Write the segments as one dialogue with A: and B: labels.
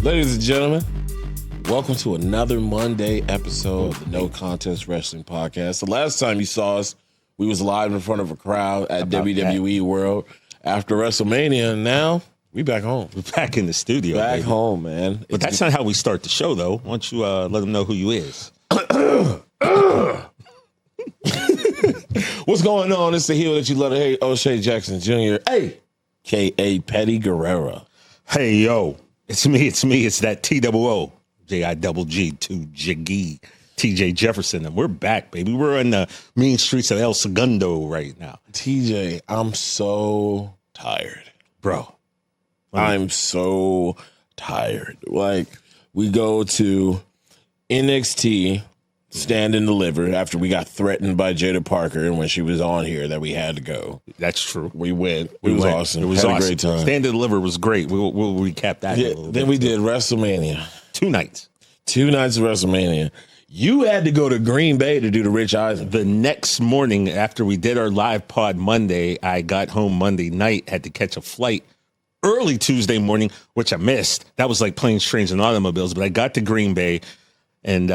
A: Ladies and gentlemen, welcome to another Monday episode of the No Contest Wrestling Podcast. The last time you saw us, we was live in front of a crowd at WWE World after WrestleMania, and now we back home.
B: We're back in the studio.
A: Back
B: baby.
A: home, man.
B: But that's not how we start the show, though. Why don't you let them know who you is?
A: What's going on? It's the heel that you love to hate, O'Shea Jackson Jr., a.k.a. Petty Guerrera.
B: Hey, yo. It's me. It's that TWO, J-I-double-G, TJ Jefferson. And we're back, baby. We're in the mean streets of El Segundo right now.
A: TJ, I'm so tired.
B: Bro.
A: I'm so tired. Like, we go to NXT Stand and Deliver after we got threatened by Jada Parker, and when she was on here that we had to go.
B: That's true.
A: We went. It was awesome.
B: It was
A: had
B: awesome.
A: A great time.
B: Stand and Deliver was great. We'll recap that in a little bit.
A: Then we did WrestleMania.
B: 2 nights.
A: 2 nights of WrestleMania. You had to go to Green Bay to do the Rich Eisen.
B: The next morning after we did our live pod Monday, I got home Monday night, had to catch a flight early Tuesday morning, which I missed. That was like planes, trains, and automobiles. But I got to Green Bay. And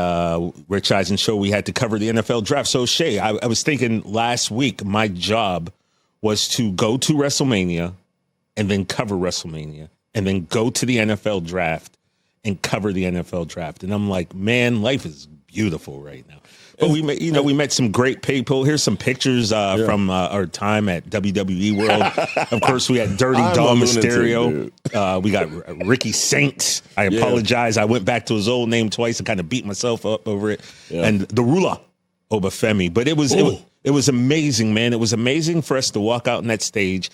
B: Rich Eisen show, we had to cover the NFL draft. So, Shay, I was thinking last week my job was to go to WrestleMania and then cover WrestleMania and then go to the NFL draft and cover the NFL draft. And I'm like, man, life is beautiful right now. But we met some great people. Here's some pictures from our time at WWE World. Of course, we had Dirty Dom Mysterio. We got Ricky Saints. I apologize. I went back to his old name twice and kind of beat myself up over it. Yeah. And the Rula Obafemi. But it was amazing, man. It was amazing for us to walk out on that stage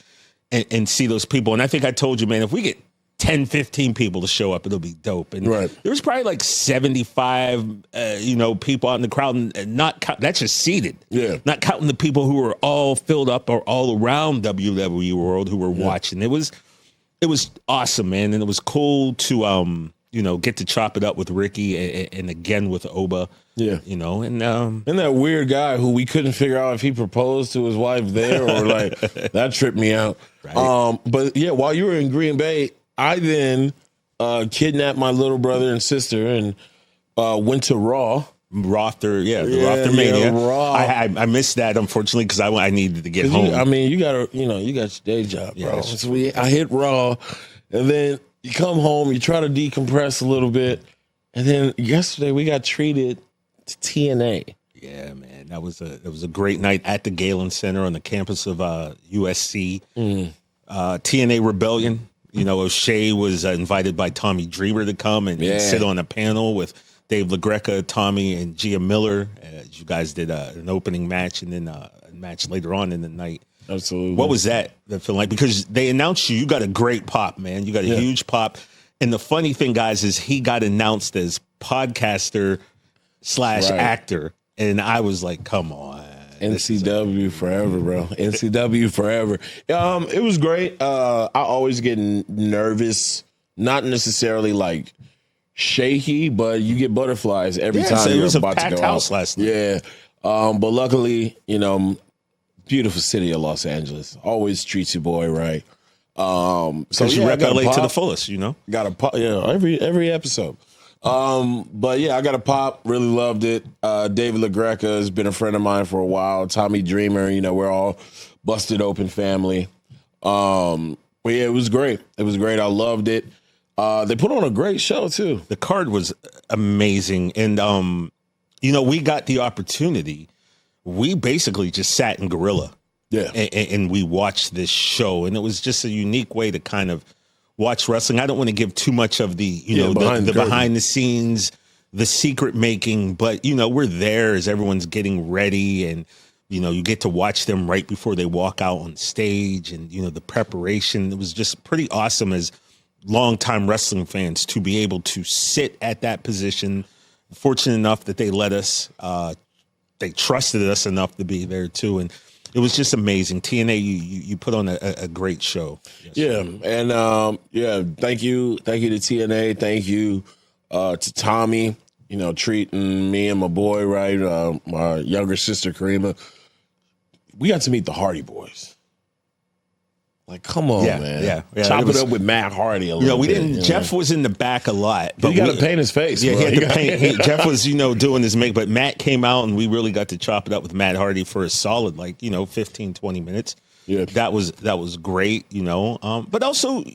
B: and see those people. And I think I told you, man, if we get 10, 15 people to show up, it'll be dope. And there was probably like 75, people out in the crowd, and that's just seated. Yeah. Not counting the people who were all filled up or all around WWE World who were watching. It was awesome, man. And it was cool to, get to chop it up with Ricky and again with Oba. Yeah. And
A: that weird guy who we couldn't figure out if he proposed to his wife there or like, that tripped me out. Right. But yeah, while you were in Green Bay, I then kidnapped my little brother and sister and went to Raw.
B: Rother Mania. Raw. I missed that, unfortunately, because I needed to get home.
A: You got your day job, bro. So I hit Raw, and then you come home, you try to decompress a little bit, and then yesterday we got treated to TNA.
B: Yeah, man, that was a great night at the Galen Center on the campus of USC. TNA Rebellion. O'Shea was invited by Tommy Dreamer to come and sit on a panel with Dave LaGreca, Tommy, and Gia Miller. You guys did an opening match and then a match later on in the night.
A: Absolutely.
B: What was that feeling like? Because they announced you got a great pop, man. You got a huge pop. And the funny thing, guys, is he got announced as podcaster / actor. And I was like, come on.
A: NCW forever, bro. NCW forever. It was great. I always get nervous, not necessarily like shaky, but you get butterflies every time you're about to go
B: house
A: out.
B: Last night.
A: Yeah. But luckily, beautiful city of Los Angeles always treats your boy right. So
B: you rep LA to the fullest,
A: Got a pop, every episode. But yeah, I got a pop. Really loved it. David LaGreca has been a friend of mine for a while. Tommy Dreamer, we're all busted open family. But yeah, it was great. It was great. I loved it. They put on a great show too.
B: The card was amazing, and we got the opportunity. We basically just sat in Gorilla, and we watched this show, and it was just a unique way to kind of watch wrestling. I don't want to give too much of the, the behind the scenes, the secret making, but, we're there as everyone's getting ready and, you get to watch them right before they walk out on stage and, the preparation. It was just pretty awesome as longtime wrestling fans to be able to sit at that position. Fortunate enough that they let us, they trusted us enough to be there too. And it was just amazing. TNA, you put on a great show.
A: Yes. Yeah, and thank you to TNA. Thank you to Tommy. Treating me and my boy right. My younger sister Karima. We got to meet the Hardy Boys. Like, come on, man.
B: Yeah.
A: Chop it up with Matt Hardy a little bit.
B: We didn't. Jeff was in the back a lot.
A: But he got to paint his face.
B: Yeah,
A: bro.
B: he had to paint. Jeff was, doing his make, but Matt came out and we really got to chop it up with Matt Hardy for a solid, 15, 20 minutes.
A: Yeah.
B: That was great, But also,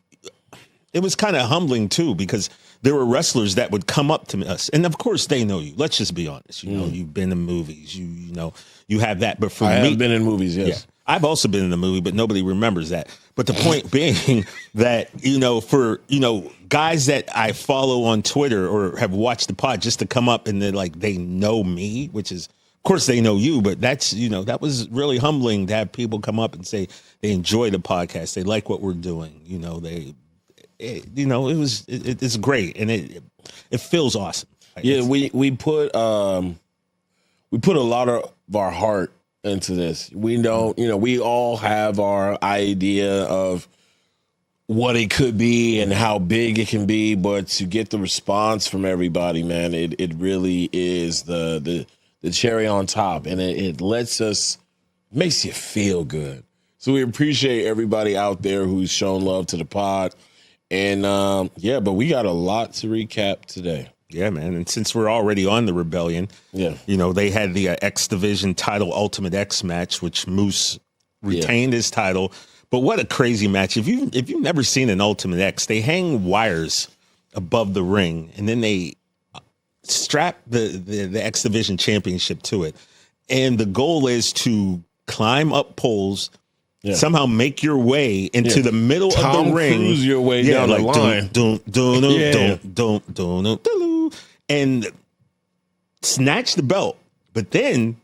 B: it was kind of humbling, too, because there were wrestlers that would come up to us. And, of course, they know you. Let's just be honest. You've been in movies. You have that. But for me.
A: I have been in movies, yes.
B: Yeah. I've also been in the movie, but nobody remembers that. But the point being that, for, guys that I follow on Twitter or have watched the pod just to come up and they know me, which is, of course they know you, but that's, that was really humbling to have people come up and say they enjoy the podcast. They like what we're doing. It's great. And it feels awesome.
A: Yeah. We put a lot of our heart into this. We don't, we all have our idea of what it could be and how big it can be, but to get the response from everybody, man, it really is the cherry on top, and it makes you feel good. So we appreciate everybody out there who's shown love to the pod, and but we got a lot to recap today.
B: Yeah, man. And since we're already on the Rebellion, they had the X Division title Ultimate X match, which Moose retained his title. But what a crazy match. If you've never seen an Ultimate X, they hang wires above the ring and then they strap the X Division championship to it. And the goal is to climb up poles, somehow make your way into the middle of the ring.
A: Cruise your way down the line.
B: And snatch the belt. But then,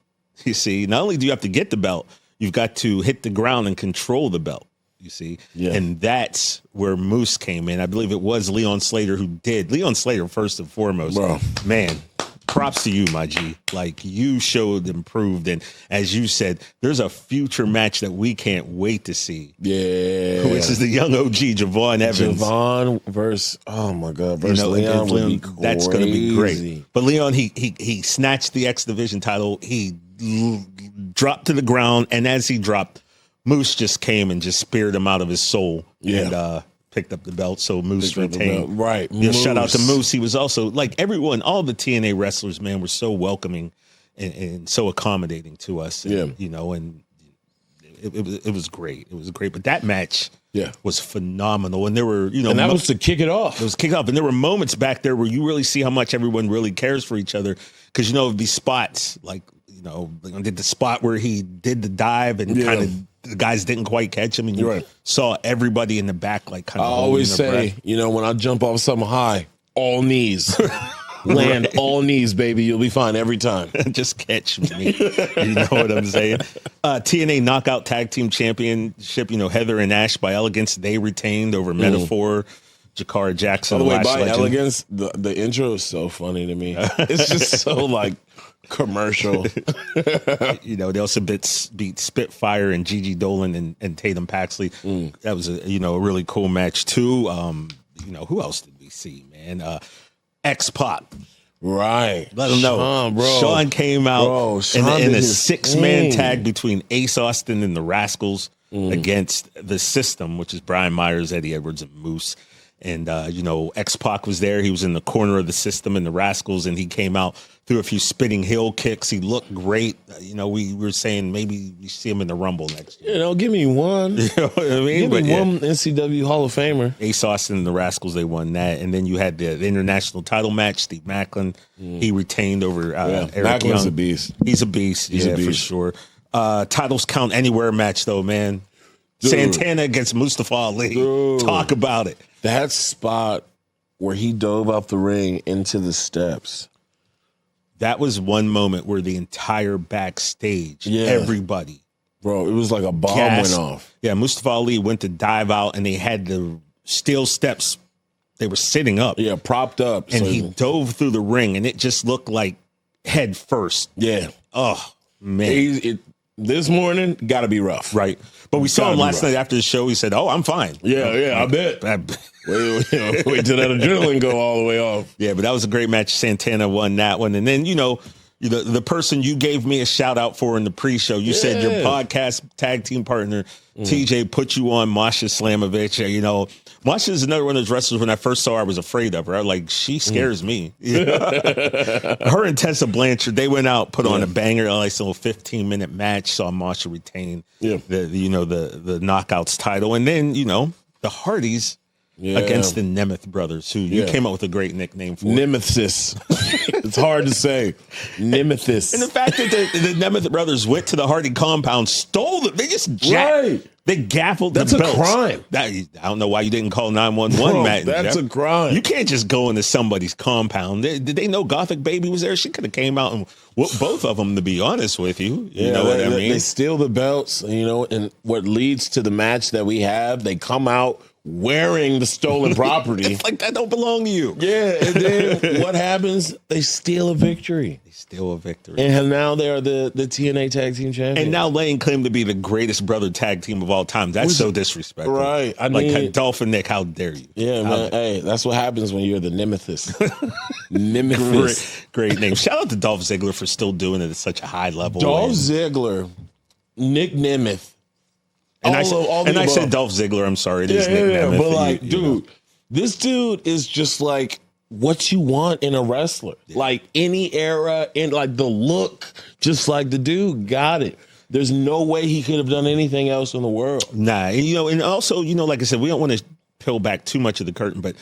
B: you see, not only do you have to get the belt, you've got to hit the ground and control the belt, you see. Yeah. And that's where Moose came in. I believe it was Leon Slater who did. Leon Slater, first and foremost.
A: Bro.
B: Man, props to you, my G. You showed improved. And as you said, there's a future match that we can't wait to see.
A: Yeah.
B: Which is the young OG, Javon Evans.
A: Javon versus Leon would be crazy.
B: That's going to be great. But Leon, he snatched the X Division title. He dropped to the ground. And as he dropped, Moose just came and just speared him out of his soul. Yeah. And, picked up the belt, so Moose retained.
A: Right.
B: Shout out to Moose. He was also, everyone, all the TNA wrestlers, man, were so welcoming and so accommodating to us. And, and it was great. It was great. But that match was phenomenal. And there were,
A: and that was to kick it off.
B: It was kick off. And there were moments back there where you really see how much everyone really cares for each other. Because, these spots, did the spot where he did the dive and kind of, the guys didn't quite catch him, and you saw everybody in the back kind of. I
A: always say, when I jump off something high, all knees, land all knees, baby. You'll be fine every time.
B: Just catch me. You know what I'm saying? TNA Knockout Tag Team Championship. Heather and Ash by Elegance, they retained over Metaphor. Jakara Jackson.
A: By the way, by Legend. Elegance, the intro is so funny to me. It's just so commercial.
B: They also beat Spitfire and Gigi Dolan and Tatum Paxley. That was a really cool match too. Who else did we see, man? X-Pac.
A: Right.
B: Let them know. Sean came out in a 6-man tag between Ace Austin and the Rascals against the System, which is Brian Myers, Eddie Edwards, and Moose. And, X-Pac was there. He was in the corner of the System and the Rascals, and he came out, threw a few spinning heel kicks. He looked great. We were saying maybe we see him in the Rumble next year.
A: Give me one. You know what I mean? Give me one NCW Hall of Famer.
B: Ace Austin and the Rascals, they won that. And then you had the international title match, Steve Macklin. He retained over Eric
A: Macklin's
B: Young.
A: a beast.
B: He's a beast. He's a beast. For sure. Titles count anywhere match, though, man. Dude. Santana against Mustafa Ali. Dude. Talk about it.
A: That spot where he dove off the ring into the steps.
B: That was one moment where the entire backstage, everybody.
A: Bro, it was like a bomb went off.
B: Yeah, Mustafa Ali went to dive out, and they had the steel steps. They were sitting up.
A: Yeah, propped up.
B: And he dove through the ring, and it just looked like head first.
A: Yeah.
B: Oh, man.
A: This morning, got to be rough.
B: Right. But we saw him last night after the show. He said, I'm fine.
A: Yeah, I bet. Wait till that adrenaline go all the way off.
B: Yeah, but that was a great match. Santana won that one. And then, the person you gave me a shout out for in the pre-show. You said your podcast tag team partner, TJ, put you on Masha Slamovich. You know, Masha is another one of those wrestlers when I first saw her, I was afraid of her. I was like, she scares me. Her and Tessa Blanchard, they went out, put on a banger, like some 15-minute match, saw Masha retain the Knockouts title. And then, you know, the Hardys against the Nemeth brothers, who you came up with a great nickname for.
A: Nemesis. It's hard to say. Nemesis.
B: And the fact that the Nemeth brothers went to the Hardy compound, stole them. They just they gaffled
A: That's
B: the
A: a
B: belts.
A: crime.
B: I don't know why you didn't call 911, Matt.
A: That's a crime.
B: You can't just go into somebody's compound. Did they know Gothic Baby was there? She could have came out and whooped both of them, to be honest with you. You know what I mean?
A: They steal the belts, you know, and what leads to the match that we have, they come out wearing the stolen property.
B: It's like, that don't belong to you.
A: Yeah, and then what happens? They steal a victory. And now they're the TNA Tag Team Champions.
B: And now laying claim to be the greatest brother tag team of all time. That's so disrespectful.
A: Right. I
B: mean,
A: like
B: Dolph and Nick, how dare you?
A: Yeah, man. Hey, that's what happens when you're the Nemesis. Nemesis.
B: Great name. Shout out to Dolph Ziggler for still doing it at such a high level.
A: Dolph Ziggler, Nick Nemeth.
B: And I said Dolph Ziggler. I'm sorry. It is Nick Nemeth.
A: But like, dude, this dude is just like what you want in a wrestler. Like any era, and like the look, just like the dude got it. There's no way he could have done anything else in the world.
B: Nah, and, you know, and also, you know, like I said, we don't want to peel back too much of the curtain, but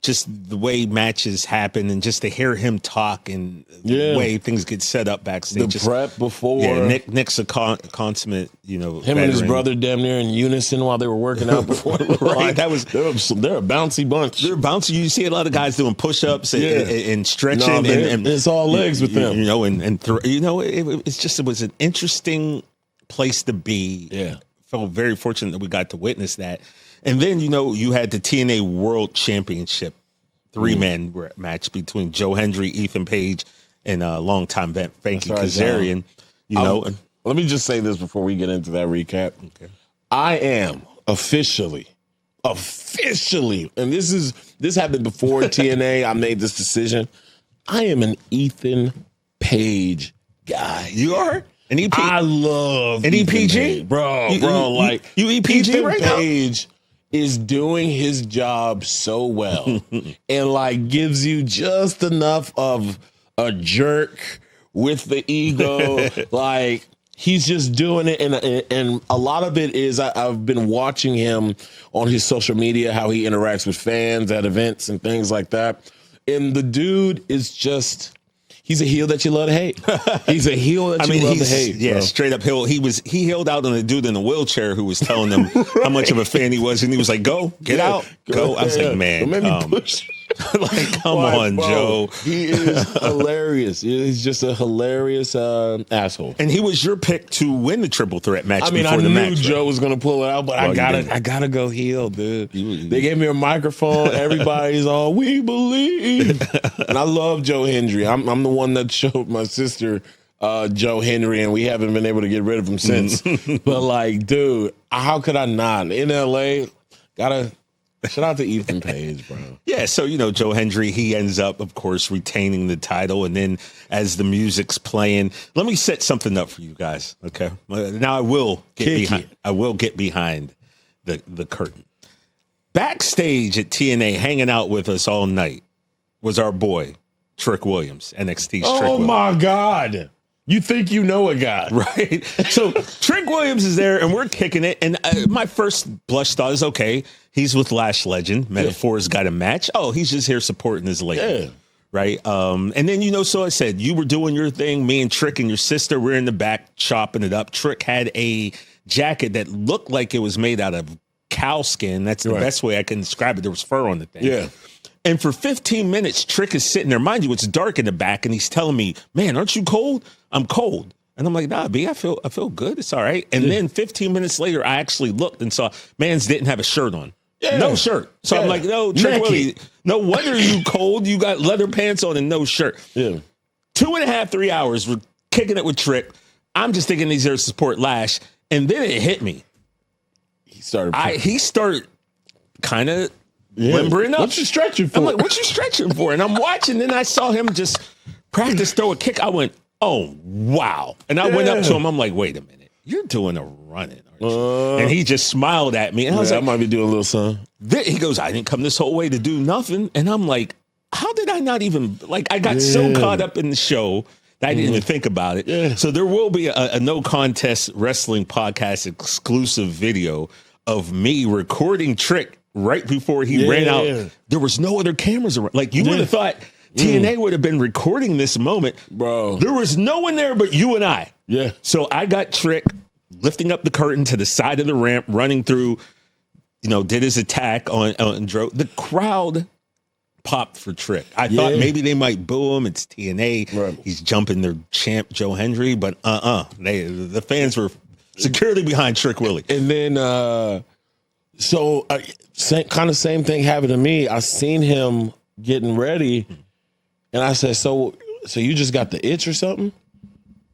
B: just the way matches happen and just to hear him talk and the way things get set up backstage.
A: The prep before.
B: Yeah, Nick's a consummate, you know,
A: him and his brother damn near in unison while they were working out before.
B: Right,
A: they're a bouncy bunch.
B: They're bouncy. You see a lot of guys doing push-ups and stretching. And
A: it's all legs with them.
B: You know, it was an interesting place to be.
A: Yeah.
B: Felt very fortunate that we got to witness that. And then, you know, you had the TNA World Championship 3-man match between Joe Hendry, Ethan Page, and longtime vet Frankie Kazarian. You know,
A: let me just say this before we get into that recap. Okay. I am officially, and this happened before TNA. I made this decision. I am an Ethan Page guy.
B: You are? An EP?
A: I love
B: an EPG,
A: bro. Like
B: you EPG
A: Ethan
B: right
A: Page is doing his job so well, and like gives you just enough of a jerk with the ego. Like he's just doing it, and a lot of it is I've been watching him on his social media, how he interacts with fans at events and things like that. And the dude is just. He's a heel that you love to hate. He's a heel that you love to hate.
B: Yeah,
A: bro.
B: Straight up heel. He held out on a dude in a wheelchair who was telling him how much of a fan he was, and he was like, "Go, get out, go." I was like, "Man, like, come on, bro. Joe."
A: He is hilarious. He's just a hilarious asshole.
B: And he was your pick to win the triple threat match.
A: I mean,
B: before the match,
A: Joe was going to pull it out, but I gotta go heel, dude. They gave me a microphone. Everybody's all, "We believe," and I love Joe Hendry. I'm the one that showed my sister Joe Hendry, and we haven't been able to get rid of him since. But like, dude, how could I not? In LA, gotta shout out to Ethan Page, bro.
B: Yeah, so you know, Joe Hendry, he ends up, of course, retaining the title, and then as the music's playing, let me set something up for you guys. Okay, now I will get behind the curtain. Backstage at TNA, hanging out with us all night, was our boy Trick Williams, NXT's Trick Williams.
A: Oh my God. You think you know a guy.
B: Right? So Trick Williams is there and we're kicking it. And my first blush thought is, okay, he's with Lash Legend. Metaphor's got a match. Oh, he's just here supporting his lady. Yeah. Right? And then, you know, so I said, you were doing your thing. Me and Trick and your sister were in the back chopping it up. Trick had a jacket that looked like it was made out of cow skin. That's the best way I can describe it. There was fur on the thing.
A: Yeah.
B: And for 15 minutes, Trick is sitting there. Mind you, it's dark in the back, and he's telling me, "Man, aren't you cold?" I'm cold. And I'm like, "Nah, B, I feel good. It's all right." And then 15 minutes later, I actually looked and saw Mans didn't have a shirt on. Yeah. No shirt. So I'm like, "No, Trick Willie, no wonder you cold. You got leather pants on and no shirt."
A: Yeah.
B: 2.5, 3 hours, we're kicking it with Trick. I'm just thinking he's there to support Lash. And then it hit me. He started kind of limbering up.
A: What you stretching for?
B: I'm like, what you stretching for? And I'm watching, and I saw him just practice throw a kick. I went, oh, wow. And I went up to him. I'm like, wait a minute. You're doing a running, aren't you? And he just smiled at me. And I was like,
A: I might be doing a little something.
B: He goes, I didn't come this whole way to do nothing. And I'm like, how did I not even, like, I got so caught up in the show that I didn't even think about it. Yeah. So there will be a no contest wrestling podcast exclusive video of me recording Trick right before he ran out. There was no other cameras around. Like, you would have thought TNA would have been recording this moment. Bro. There was no one there but you and I. Yeah. So I got Trick lifting up the curtain to the side of the ramp, running through, did his attack on Dro. The crowd popped for Trick. I thought maybe they might boo him. It's TNA. Right. He's jumping their champ, Joe Hendry, but the fans were securely behind Trick Willie.
A: And then, same thing happened to me. I seen him getting ready, and I said, so you just got the itch or something?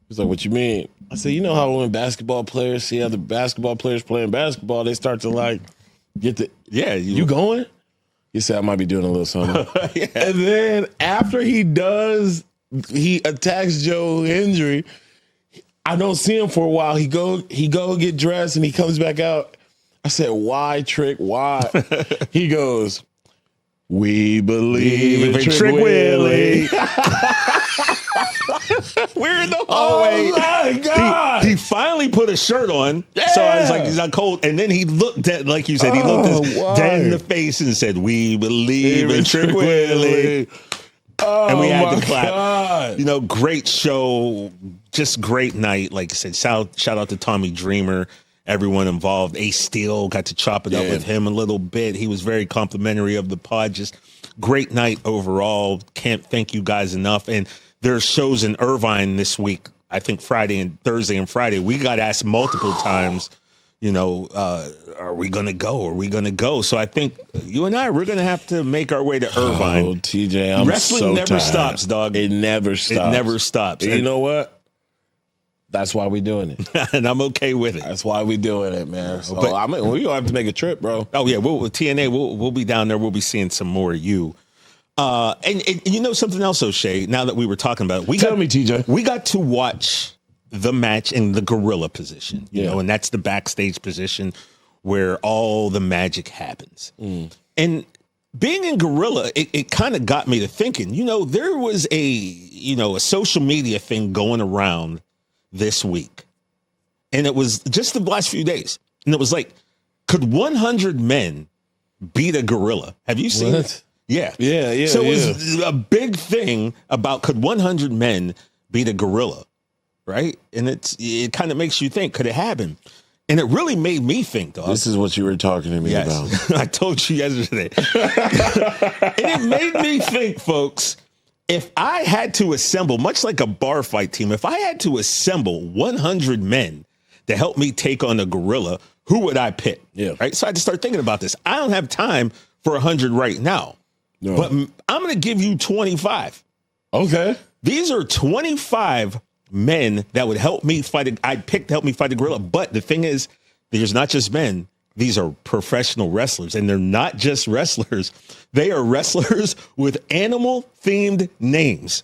A: He's like, what you mean? I said, you know how when basketball players see other basketball players playing basketball, they start to like get the you going? He said, I might be doing a little something. And then after he attacks Joe Hendry. I don't see him for a while. He go get dressed and he comes back out. I said, why, Trick? Why? He goes, we believe in Trick Willie.
B: We're in the hallway.
A: Oh my God.
B: He finally put a shirt on. Yeah. So I was like, he's not cold. And then he looked at, like you said, he looked us dead in the face and said, we believe in Trick Willie.
A: Oh,
B: and we had to clap.
A: God.
B: Great show, just great night. Like I said, shout out to Tommy Dreamer, everyone involved. Ace Steel, got to chop it up with him a little bit. He was very complimentary of the pod. Just great night overall. Can't thank you guys enough. And there's shows in Irvine this week. I think Thursday and Friday. We got asked multiple times, are we going to go? Are we going to go? So I think you and we're going to have to make our way to Irvine.
A: Oh, TJ, I'm
B: Wrestling
A: so
B: never
A: tired.
B: Stops, dog.
A: It never stops.
B: It never stops.
A: And you know what? That's why we're doing it.
B: And I'm okay with it.
A: That's why we're doing it, man. So we're going to have to make a trip, bro.
B: Oh, yeah. TNA, we'll be down there. We'll be seeing some more of you. And you know something else, O'Shea, now that we were talking about it.
A: Tell me, TJ.
B: We got to watch the match in the gorilla position, you know, and that's the backstage position where all the magic happens. And being in gorilla, it kind of got me to thinking, there was a social media thing going around this week. And it was just the last few days. And it was like, could 100 men beat a gorilla? Have you seen it? Yeah. So it was a big thing about could 100 men beat a gorilla? Right. And it kind of makes you think, could it happen? And it really made me think, dog.
A: This is what you were talking to me about.
B: I told you yesterday. And it made me think, folks, if I had to assemble, much like a bar fight team, if I had to assemble 100 men to help me take on a gorilla, who would I pick? Yeah. Right. So I had to start thinking about this. I don't have time for 100 right now, but I'm going to give you 25.
A: Okay.
B: These are 25 men that would help me fight. I'd pick to help me fight a gorilla. But the thing is, there's not just men. These are professional wrestlers, and they're not just wrestlers. They are wrestlers with animal-themed names.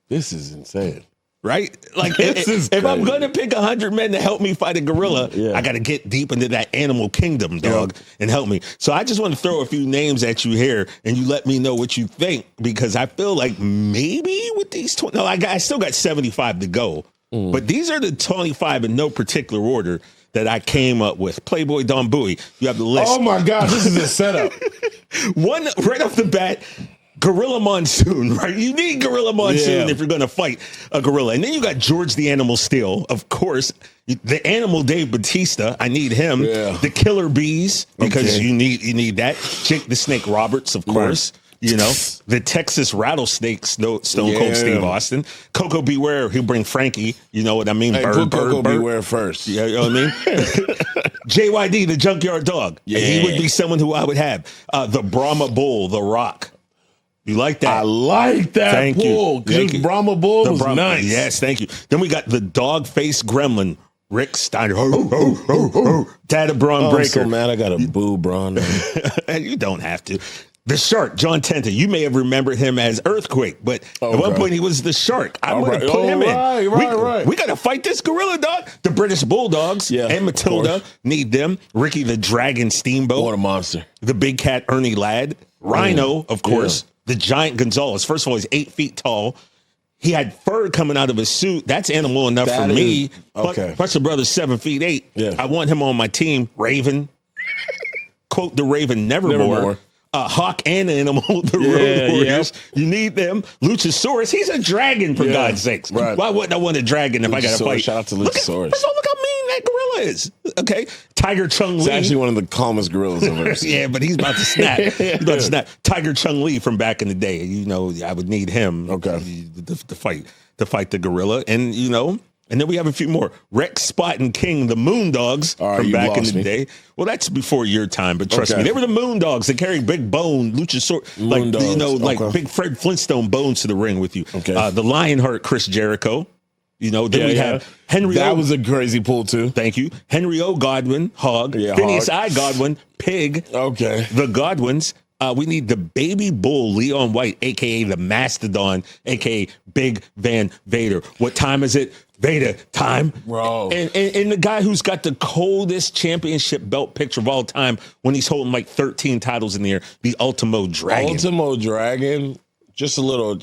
A: This is insane.
B: Right? Like, if I'm going to pick 100 men to help me fight a gorilla, I got to get deep into that animal kingdom, dog, and help me. So I just want to throw a few names at you here, and you let me know what you think, because I feel like maybe with these 20, I still got 75 to go, but these are the 25 in no particular order that I came up with. Playboy Don Bowie, you have the list.
A: Oh, my God, this is a setup.
B: One, right off the bat, Gorilla Monsoon, right? You need Gorilla Monsoon if you're going to fight a gorilla. And then you got George the Animal Steel, of course. The Animal Dave Bautista, I need him. Yeah. The Killer Bees, because you need that. Jake the Snake Roberts, of course. The Texas Rattlesnake, Stone Cold Steve Austin. Coco Beware, he'll bring Frankie. You know what I mean?
A: Hey, put Coco Beware first.
B: You know what I mean? JYD, the Junkyard Dog. Yeah. He would be someone who I would have. The Brahma Bull, The Rock. You like that?
A: I like that bull. Because Brahma Bull was nice.
B: Yes, thank you. Then we got the dog-faced gremlin, Rick Steiner. Dad of Braun Breaker.
A: I'm so mad I got a boo Braun.
B: You don't have to. The Shark, John Tenta. You may have remembered him as Earthquake, but at one point he was the Shark. I'm going to put him in.
A: Right.
B: We got to fight this gorilla, dog. The British Bulldogs and Matilda need them. Ricky the Dragon Steamboat.
A: What a monster.
B: The Big Cat Ernie Ladd. Rhino, of course. The Giant Gonzalez. First of all, he's 8 feet tall. He had fur coming out of his suit. That's animal enough for me.
A: Okay.
B: Plus, the brother's 7 feet 8.
A: Yeah.
B: I want him on my team. Raven. Quote the Raven, nevermore. Hawk and Animal, the Road Warriors. You need them. Luchasaurus, he's a dragon, for God's sakes.
A: Right.
B: Why wouldn't I want a dragon if I got to fight?
A: Shout out to Luchasaurus.
B: Look how mean that gorilla is. Okay. Tiger Chung Lee.
A: He's actually one of the calmest gorillas I've ever seen.
B: Yeah, but he's about to snap. Tiger Chung Lee from back in the day. You know, I would need him to fight the gorilla. And, you know, and then we have a few more. Rex, Spot, and King, the Moondogs from back in the day. Well, that's before your time, but trust me, they were the Moondogs. They carried big bone, Luchasaurus, like big Fred Flintstone bones to the ring with you. The Lionheart, Chris Jericho. You know, then we have Henry.
A: That was a crazy pull too.
B: Thank you, Henry O. Godwin, Hog. Phineas I. Godwin, Pig. The Godwins. We need the baby bull, Leon White, a.k.a. the Mastodon, a.k.a. Big Van Vader. What time is it? Vader time.
A: Bro.
B: And the guy who's got the coldest championship belt picture of all time when he's holding like 13 titles in the air, the Ultimo Dragon.
A: Ultimo Dragon, just a little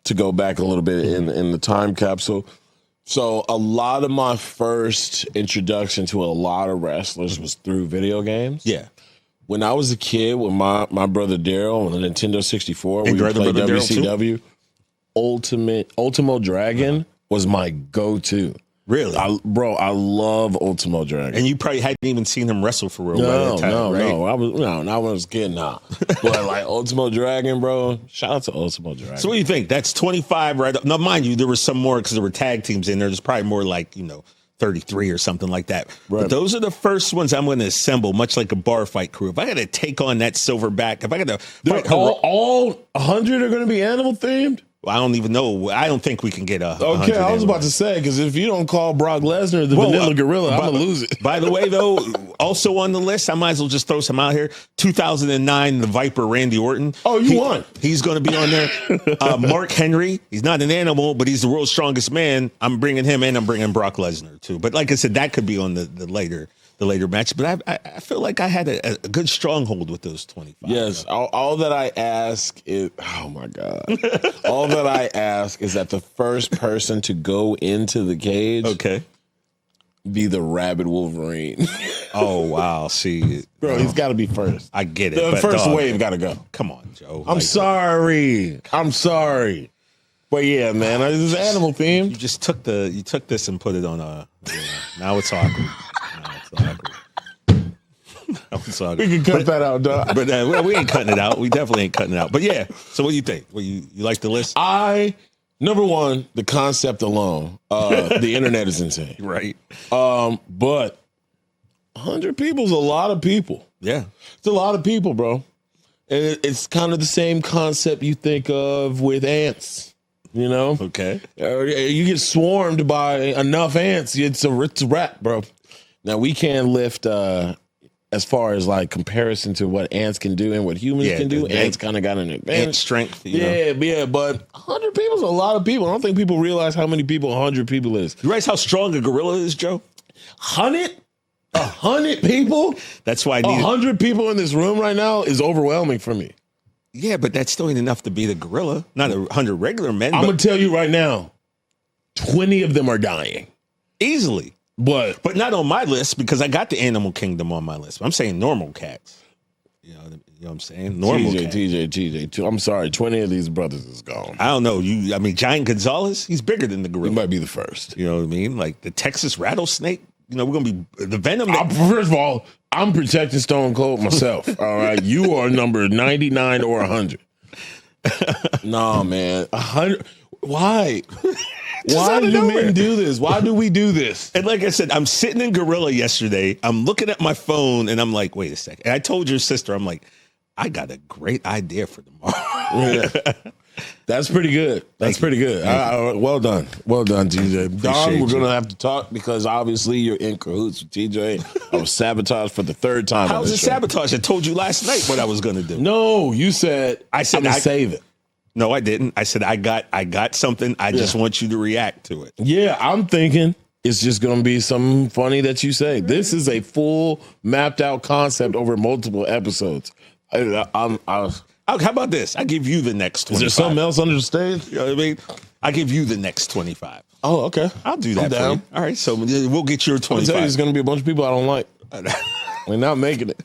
A: to go back a little bit in the time capsule. So a lot of my first introduction to a lot of wrestlers was through video games.
B: Yeah.
A: When I was a kid with my brother Daryl on the Nintendo 64,
B: and
A: we played
B: WCW.
A: Ultimo Dragon was my go-to.
B: Really?
A: I love Ultimo Dragon.
B: And you probably hadn't even seen him wrestle for real by that time, right?
A: No. Not when I was a kid, nah. But like Ultimo Dragon, bro. Shout out to Ultimo Dragon.
B: So what do you think? That's 25 right up. Now, mind you, there was some more because there were tag teams in there. There's probably more like, 33 or something like that. Right. But those are the first ones I'm going to assemble, much like a bar fight crew. If I got to take on that Silverback, if I got to fight
A: all 100 are going to be animal themed?
B: I don't even know. I don't think we can get a.
A: Okay, I was about to say, because if you don't call Brock Lesnar the Vanilla Gorilla, I'm going to lose it.
B: By the way, though, also on the list, I might as well just throw some out here. 2009, the Viper, Randy Orton.
A: Oh, you won.
B: He's going to be on there. Mark Henry, he's not an animal, but he's the world's strongest man. I'm bringing him in. I'm bringing Brock Lesnar, too. But like I said, that could be on the later match. But I feel like I had a good stronghold with those 25.
A: Yes. All that I ask is, oh my God. All that I ask is that the first person to go into the cage be the rabid Wolverine.
B: Oh, wow. See.
A: Bro, he's got to be first.
B: I get it.
A: The first wave got to go.
B: Come on, Joe.
A: I'm sorry. But yeah, man, it's an animal theme.
B: You just took this and put it on now it's awkward.
A: We can cut that out, dog.
B: But we ain't cutting it out. We definitely ain't cutting it out. But yeah. So what do you think? You like the list?
A: Number one, the concept alone. The internet is insane.
B: Right.
A: But 100 people is a lot of people.
B: Yeah.
A: It's a lot of people, bro. And it's kind of the same concept you think of with ants.
B: Okay.
A: You get swarmed by enough ants, it's a wrap, bro. Now we can't lift as far as like comparison to what ants can do and what humans can do. Ants kind of got an advantage.
B: Ant strength.
A: Yeah. But 100 people is a lot of people. I don't think people realize how many people 100 people is.
B: You realize how strong a gorilla is, Joe?
A: 100 people?
B: That's why
A: 100 people in this room right now is overwhelming for me.
B: Yeah, but that's still ain't enough to beat a gorilla. Not 100 regular men.
A: I'm going to tell you right now, 20 of them are dying.
B: Easily.
A: But
B: not on my list because I got the animal kingdom on my list. I'm saying normal cats. You know what I'm saying? Normal cats.
A: TJ. I'm sorry, 20 of these brothers is gone.
B: I don't know. Giant Gonzalez, he's bigger than the gorilla.
A: He might be the first.
B: You know what I mean? Like the Texas rattlesnake. We're going to be the venom.
A: First of all, I'm protecting Stone Cold myself. All right. You are number 99 or 100. No, man. 100. Why? Why do men do this? Why do we do this?
B: And like I said, I'm sitting in Gorilla yesterday. I'm looking at my phone and I'm like, wait a second. And I told your sister, I'm like, I got a great idea for tomorrow.
A: That's pretty good. That's pretty good. Well done. Well done, TJ. Don, we're going to have to talk because obviously you're in cahoots with TJ. I was sabotaged for the third time.
B: How was it sabotage? I told you last night what I was going to do.
A: No, you said I'm going to save it.
B: No, I didn't. I said I got something. I just want you to react to it.
A: Yeah, I'm thinking it's just going to be something funny that you say. This is a full mapped out concept over multiple episodes.
B: How about this? I give you the next 25.
A: Is there something else under the stage?
B: You know what I mean? I give you the next 25.
A: Oh, okay.
B: I'll do that for you. All right, so we'll get your 25.
A: Tell you, there's going to be a bunch of people I don't like. We're not making it.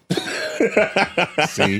B: See,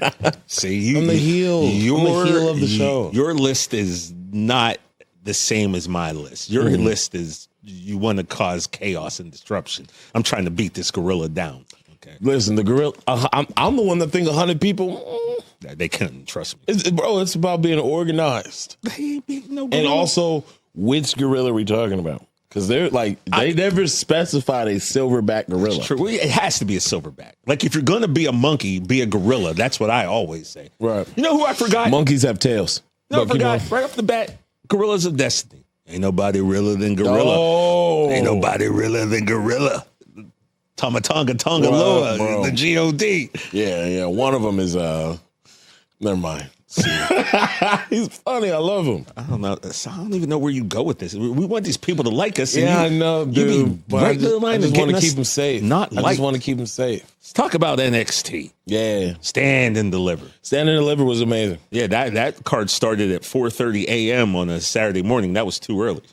A: I'm the heel. I'm the heel of the show.
B: Your list is not the same as my list. Your list is you want to cause chaos and disruption. I'm trying to beat this gorilla down. Okay.
A: Listen, the gorilla. I'm the one that think 100 people.
B: They couldn't trust me,
A: It's about being organized.
B: They ain't beating no gorilla.
A: And also, which gorilla are we talking about? Because they're like they never specified a silverback gorilla.
B: It's true. It has to be a silverback. Like if you're gonna be a monkey, be a gorilla. That's what I always say.
A: Right.
B: You know who I forgot?
A: Monkeys have tails.
B: No, I forgot right off the bat. Gorillas of Destiny. Ain't nobody realer than gorilla.
A: Oh.
B: Ain't nobody realer than gorilla. Tonga Loa, the God.
A: Yeah. One of them is never mind. He's funny. I love him.
B: I don't know. I don't even know where you go with this. We want these people to like us.
A: Yeah, I know, dude. But I just want to keep them safe. I just want to keep them safe.
B: Let's talk about NXT.
A: Yeah.
B: Stand and Deliver.
A: Stand and Deliver was amazing.
B: Yeah, that card started at 4:30 a.m. on a Saturday morning. That was too early.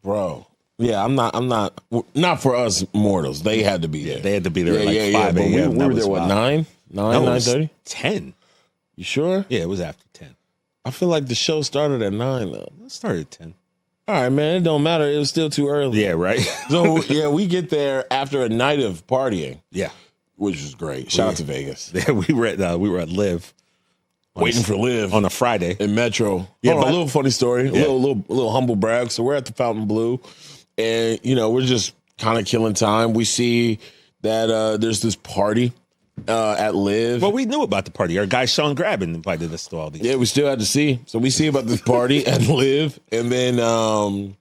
A: Bro. Yeah, I'm not for us mortals. They had to be there.
B: They had to be there at 5 a.m.
A: We were there, what, 9:30?
B: 10.
A: You sure?
B: Yeah, it was after 10.
A: I feel like the show started at 9, though.
B: It started at 10.
A: All right, man. It don't matter. It was still too early.
B: Yeah, right?
A: So, yeah, we get there after a night of partying.
B: Yeah.
A: Which was great. Shout out to Vegas.
B: we were at Live.
A: Waiting for Liv.
B: On a Friday.
A: In Metro. Yeah, a little funny story. A little humble brag. So we're at the Fountain Blue. And, we're just kind of killing time. We see that there's this party at Liv.
B: Well, we knew about the party. Our guy Sean Graben invited us to all these.
A: Yeah, we still had to see. So we see about this party at Liv. And then I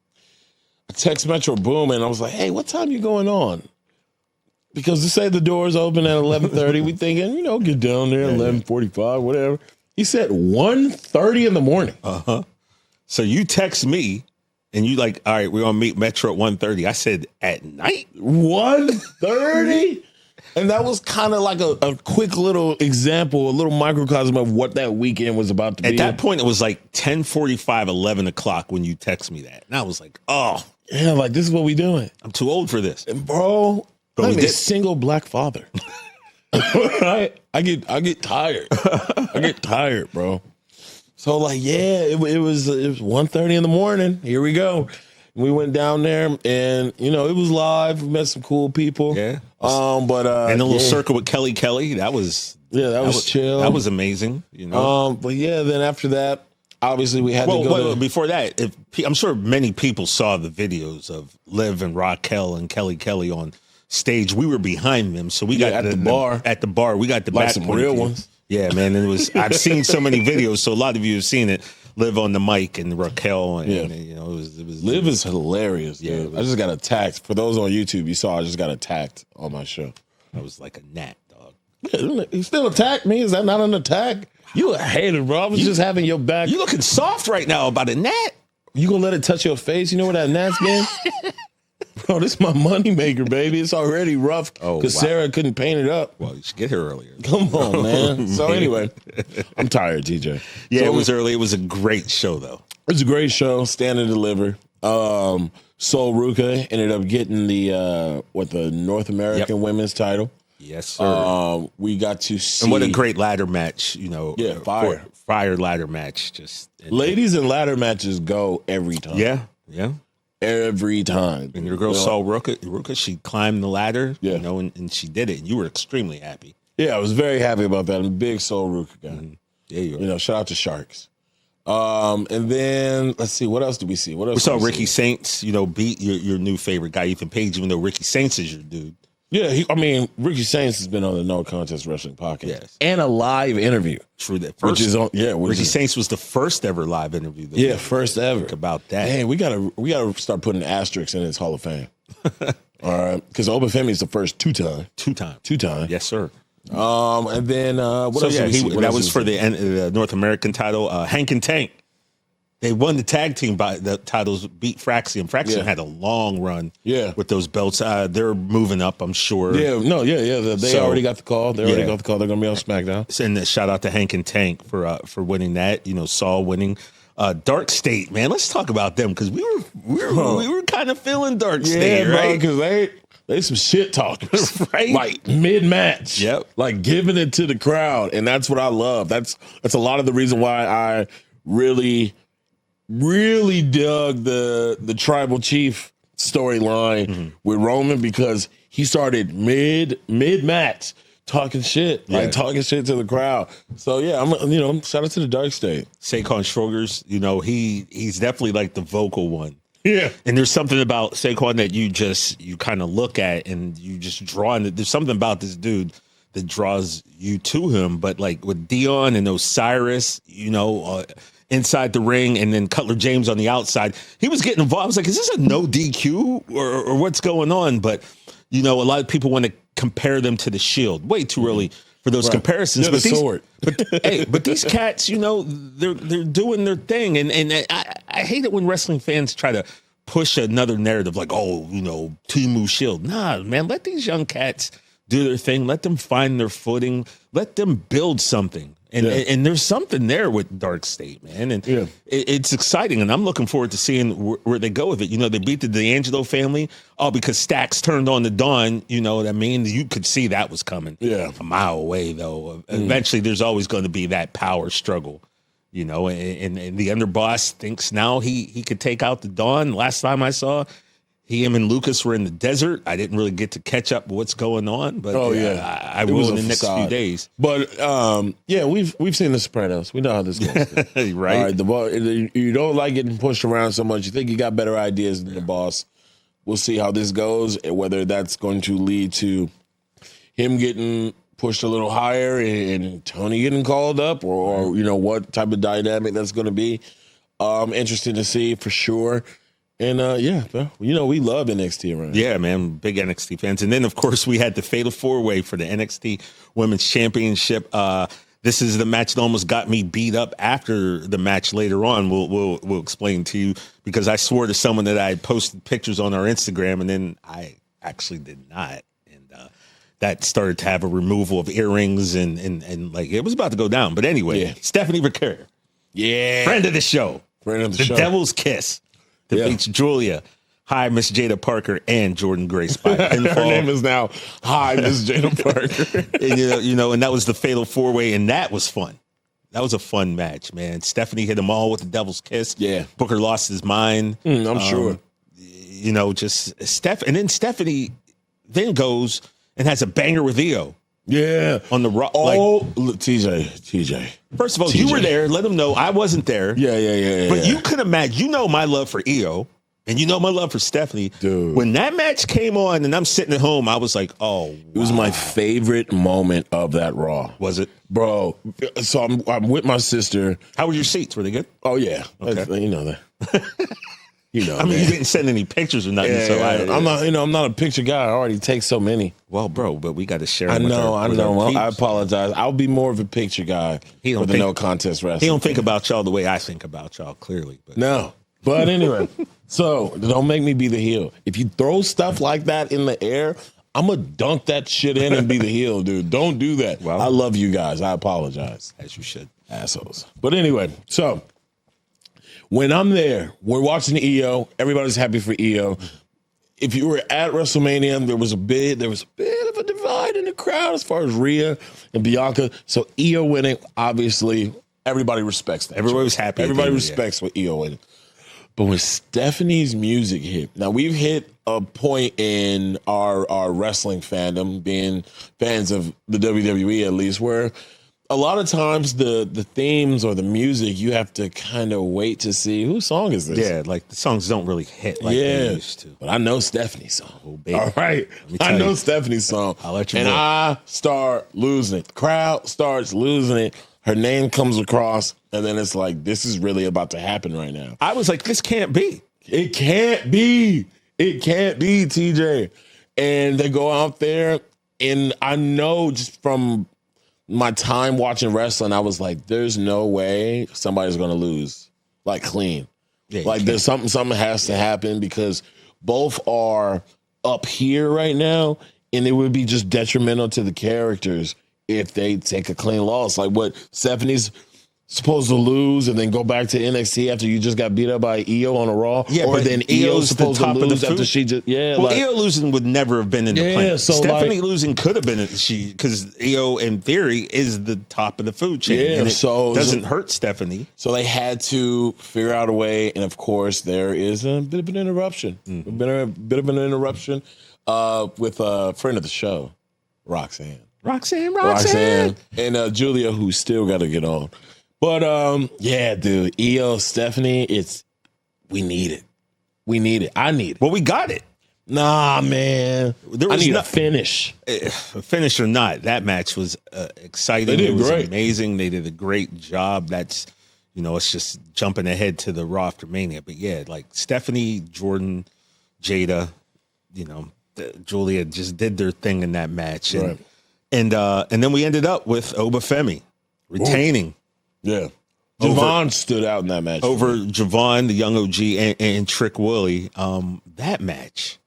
A: text Metro Boom and I was like, hey, what time you going on? Because they say the doors open at 11:30. We thinking, get down there 11:45, whatever. He said 1:30 in the morning.
B: Uh-huh. So you text me. And you like, all right, we're going to meet Metro at 1:30. I said, at night?
A: 1:30? And that was kind of like a quick little example, a little microcosm of what that weekend was about to be.
B: At that point, it was like 10:45, 11 o'clock when you text me that. And I was like, oh.
A: Yeah, like, this is what we doing.
B: I'm too old for this.
A: And bro, I'm a single black father. Right? I get tired. I get tired, bro. So like, yeah, it was 1:30 in the morning. Here we go. We went down there and, it was live. We met some cool people.
B: Yeah.
A: But
B: and a little circle with Kelly. That was
A: chill.
B: That was amazing.
A: But yeah, then after that, obviously we had to go.
B: Before that, I'm sure many people saw the videos of Liv and Raquel and Kelly on stage. We were behind them, so we got
A: at the bar.
B: At the bar, we got the
A: like
B: back
A: some real ones.
B: Yeah, man. I've seen so many videos, so a lot of you have seen it. Liv on the mic and Raquel, and it was.
A: Liv is hilarious. Yeah, dude. I just got attacked. For those on YouTube, you saw I just got attacked on my show.
B: I was like a gnat, dog.
A: Yeah, he still attacked me. Is that not an attack? You a hater, bro. I was just having your back.
B: You looking soft right now about a gnat.
A: You gonna let it touch your face? You know where that gnat's been? Bro, this is my moneymaker, baby. It's already rough because Sarah couldn't paint it up.
B: Well, you should get here earlier.
A: Come on, man. So anyway, I'm tired, TJ.
B: Yeah, it was early. It was a great show, though.
A: It was a great show. Stand and Deliver. Sol Ruka ended up getting the North American Women's title.
B: Yes, sir.
A: We got to see.
B: And what a great ladder match,
A: Yeah,
B: fire ladder match.
A: Ladies and ladder matches go every time.
B: Yeah.
A: Every time.
B: And your girl Sol Ruka, she climbed the ladder, and she did it. And you were extremely happy.
A: Yeah, I was very happy about that. I'm a big Sol Ruka guy. Mm-hmm.
B: Yeah, you are.
A: Shout out to Sharks. And then let's see, what else did we see? What else?
B: We saw Ricky Saints, beat your new favorite guy, Ethan Page, even though Ricky Saints is your dude.
A: Yeah, Ricky Sainz has been on the No Contest Wrestling podcast.
B: Yes.
A: And a live interview.
B: True that.
A: Which is on, yeah.
B: Ricky Sainz was the first ever live interview.
A: First ever.
B: Think about that.
A: Hey, we gotta start putting asterisks in his Hall of Fame. All right, because Obafemi is the first two-time.
B: Yes, sir.
A: And then what else?
B: That was for the North American title. Hank and Tank. They won the tag team by the titles, beat Fraxium. Fraxium had a long run with those belts. They're moving up, I'm sure.
A: They already got the call. They're going to be on SmackDown.
B: And shout out to Hank and Tank for winning that. Saul winning. Dark State, man. Let's talk about them because we were kind of feeling Dark State, right?
A: Because they some shit talkers,
B: right?
A: Like mid-match, like giving it to the crowd, and that's what I love. That's a lot of the reason why I really dug the Tribal Chief storyline with Roman, because he started mid-match talking shit, like talking shit to the crowd. So yeah, I'm shout out to the Dark State.
B: Saquon Strogers, he's definitely like the vocal one.
A: Yeah.
B: And there's something about Saquon that you kind of look at and you just draw in. There's something about this dude that draws you to him. But like with Dion and Osiris, inside the ring, and then Cutler James on the outside, he was getting involved. I was like, is this a no DQ or what's going on? But, a lot of people want to compare them to the Shield. Way too early for those comparisons.
A: But sword.
B: But these cats, they're doing their thing. And I hate it when wrestling fans try to push another narrative like, Timu Shield. Nah, man, let these young cats do their thing. Let them find their footing. Let them build something. And there's something there with Dark State, man. And it's exciting. And I'm looking forward to seeing where they go with it. They beat the D'Angelo family. Oh, because Stacks turned on the Dawn. You know what I mean? You could see that was coming.
A: Yeah.
B: A mile away, though. Eventually, there's always going to be that power struggle. And the underboss thinks now he could take out the Dawn. Last time I saw, him and Lucas were in the desert. I didn't really get to catch up with what's going on, but I will in the next few days.
A: But we've seen The Sopranos. We know how this goes.
B: Right?
A: You don't like getting pushed around so much. You think you got better ideas than the boss. We'll see how this goes, and whether that's going to lead to him getting pushed a little higher and Tony getting called up, or what type of dynamic that's going to be. Interesting to see for sure. And we love NXT around.
B: Yeah, man, big NXT fans. And then of course we had the Fatal 4-Way for the NXT Women's Championship. This is the match that almost got me beat up after the match later on. We'll explain to you, because I swore to someone that I had posted pictures on our Instagram, and then I actually did not. And that started to have a removal of earrings and like it was about to go down. But anyway, Stephanie Vaquer.
A: Yeah.
B: Friend of the show.
A: The
B: Devil's Kiss. Defeats Julia, Hi Miss Jada Parker, and Jordan Grace by pinfall.
A: Her name is now Hi Miss Jada Parker.
B: And and that was the Fatal 4-Way, and that was fun. That was a fun match, man. Stephanie hit them all with the Devil's Kiss.
A: Yeah.
B: Booker lost his mind.
A: I'm sure.
B: Just Steph, and then Stephanie then goes and has a banger with Io.
A: Yeah.
B: On the rock.
A: TJ.
B: First of all, you were there. Let them know I wasn't there.
A: Yeah.
B: But you could imagine, my love for Io, and my love for Stephanie.
A: Dude.
B: When that match came on and I'm sitting at home, I was like, oh, wow.
A: It was my favorite moment of that Raw.
B: Was it?
A: Bro, so I'm with my sister.
B: How were your seats? Were they good?
A: Oh, yeah. Okay. You know that. You
B: didn't send any pictures or nothing.
A: I'm not a picture guy. I already take so many.
B: Well, bro, but we got to share.
A: I know. I apologize. I'll be more of a picture guy for the No Contest Wrestling.
B: He don't think about y'all the way I think about y'all, clearly. But.
A: No. But anyway, so don't make me be the heel. If you throw stuff like that in the air, I'm going to dunk that shit in and be the heel, dude. Don't do that. Well, I love you guys. I apologize.
B: As you should.
A: Assholes. But anyway, so when I'm there, we're watching Io. Everybody's happy for Io. If you were at WrestleMania, there was a bit of a divide in the crowd as far as Rhea and Bianca. So Io winning, obviously, everybody respects that.
B: Everybody was happy.
A: Everybody respects what Io winning. But when Stephanie's music hit, now we've hit a point in our wrestling fandom, being fans of the WWE at least, where a lot of times the themes or the music, you have to kind of wait to see whose song is this.
B: Yeah, like the songs don't really hit like they used to.
A: But I know Stephanie's song.
B: Oh, baby.
A: All right. I know Stephanie's song.
B: I'll let you
A: know. And
B: know.
A: I start losing it. The crowd starts losing it. Her name comes across, and then it's like, this is really about to happen right now.
B: I was like, this can't be.
A: It can't be. It can't be, TJ. And they go out there, and I know just from my time watching wrestling, I was like, there's no way somebody's going to lose, like clean.
B: Yeah,
A: like there's something has to happen because both are up here right now, and it would be just detrimental to the characters if they take a clean loss. Like what Stephanie's supposed to lose and then go back to NXT after you just got beat up by Io on a Raw.
B: Yeah,
A: or then Io's supposed to lose after she just
B: Well, Io losing would never have been in the plan.
A: So
B: Stephanie losing could have been because Io in theory is the top of the food chain.
A: Yeah,
B: and it
A: so
B: doesn't hurt Stephanie.
A: So they had to figure out a way, and of course there is a bit of an interruption. A bit of an interruption with a friend of the show, Roxanne. And Julia, who still got to get on. But yeah, dude, Io, Stephanie, we need it. We need it. I need it.
B: Well, we got it.
A: Nah, man.
B: I
A: need a finish.
B: Finish or not, that match was exciting.
A: They did
B: it was
A: great.
B: Amazing. They did a great job. That's, it's just jumping ahead to the Raw after Mania. But yeah, like Stephanie, Jordan, Jada, Julia just did their thing in that match.
A: Right.
B: And then we ended up with Obafemi retaining.
A: Ooh. Yeah. Javon stood out in that match.
B: Over Javon, the young OG, and Trick Willie. That match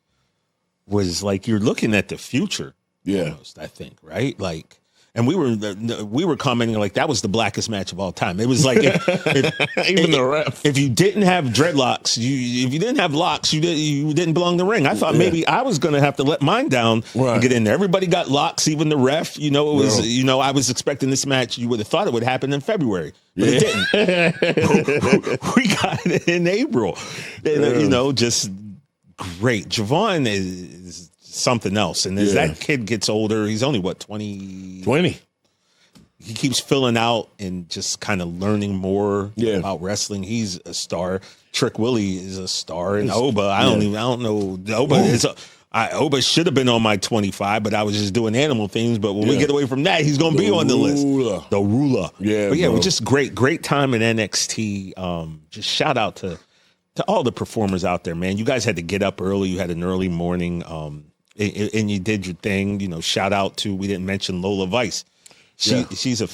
B: was like you're looking at the future.
A: Yeah.
B: Almost, I think, right? Like, and we were commenting like that was the blackest match of all time. It was like
A: even the ref.
B: If you didn't have dreadlocks, if you didn't have locks, you didn't belong in the ring. I thought maybe I was going to have to let mine down and get in there. Everybody got locks, even the ref. It was I was expecting this match. You would have thought it would happen in February, but it didn't. We got it in April. And, just great. Javon is something else. And as that kid gets older, he's only, 20?
A: 20.
B: He keeps filling out and just kind of learning more about wrestling. He's a star. Trick Willie is a star. And Oba, I don't know. Oba should have been on my 25, but I was just doing animal things. But when we get away from that, he's going to be on the list. The ruler.
A: Yeah,
B: but we're just great time in NXT. Just shout out to all the performers out there, man. You guys had to get up early. You had an early morning. And you did your thing, shout out to, we didn't mention Lola Vice. She's a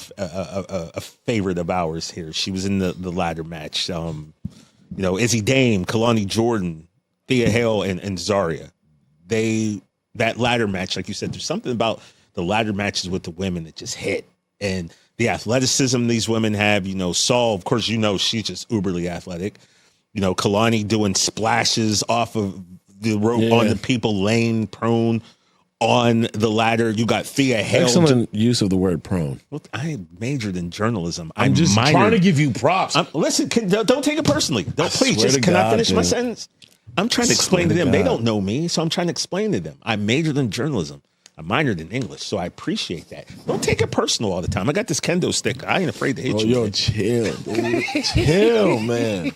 B: favorite of ours here. She was in the ladder match. Izzy Dame, Kalani Jordan, Thea Hale, and Zarya. That ladder match, like you said, there's something about the ladder matches with the women that just hit. And the athleticism these women have, Saul, of course, she's just uberly athletic. Kalani doing splashes off of the rope on the people laying prone on the ladder. You got Thea Hale.
A: Excellent use of the word prone.
B: Well, I majored in journalism.
A: I'm just trying to give you props.
B: Listen, don't take it personally. Can I finish my sentence? I'm trying to explain to them. They don't know me, so I'm trying to explain to them. I majored in journalism. I minored in English, so I appreciate that. Don't take it personal all the time. I got this kendo stick. I ain't afraid to hit you.
A: Yo, chill, dude. Chill, man.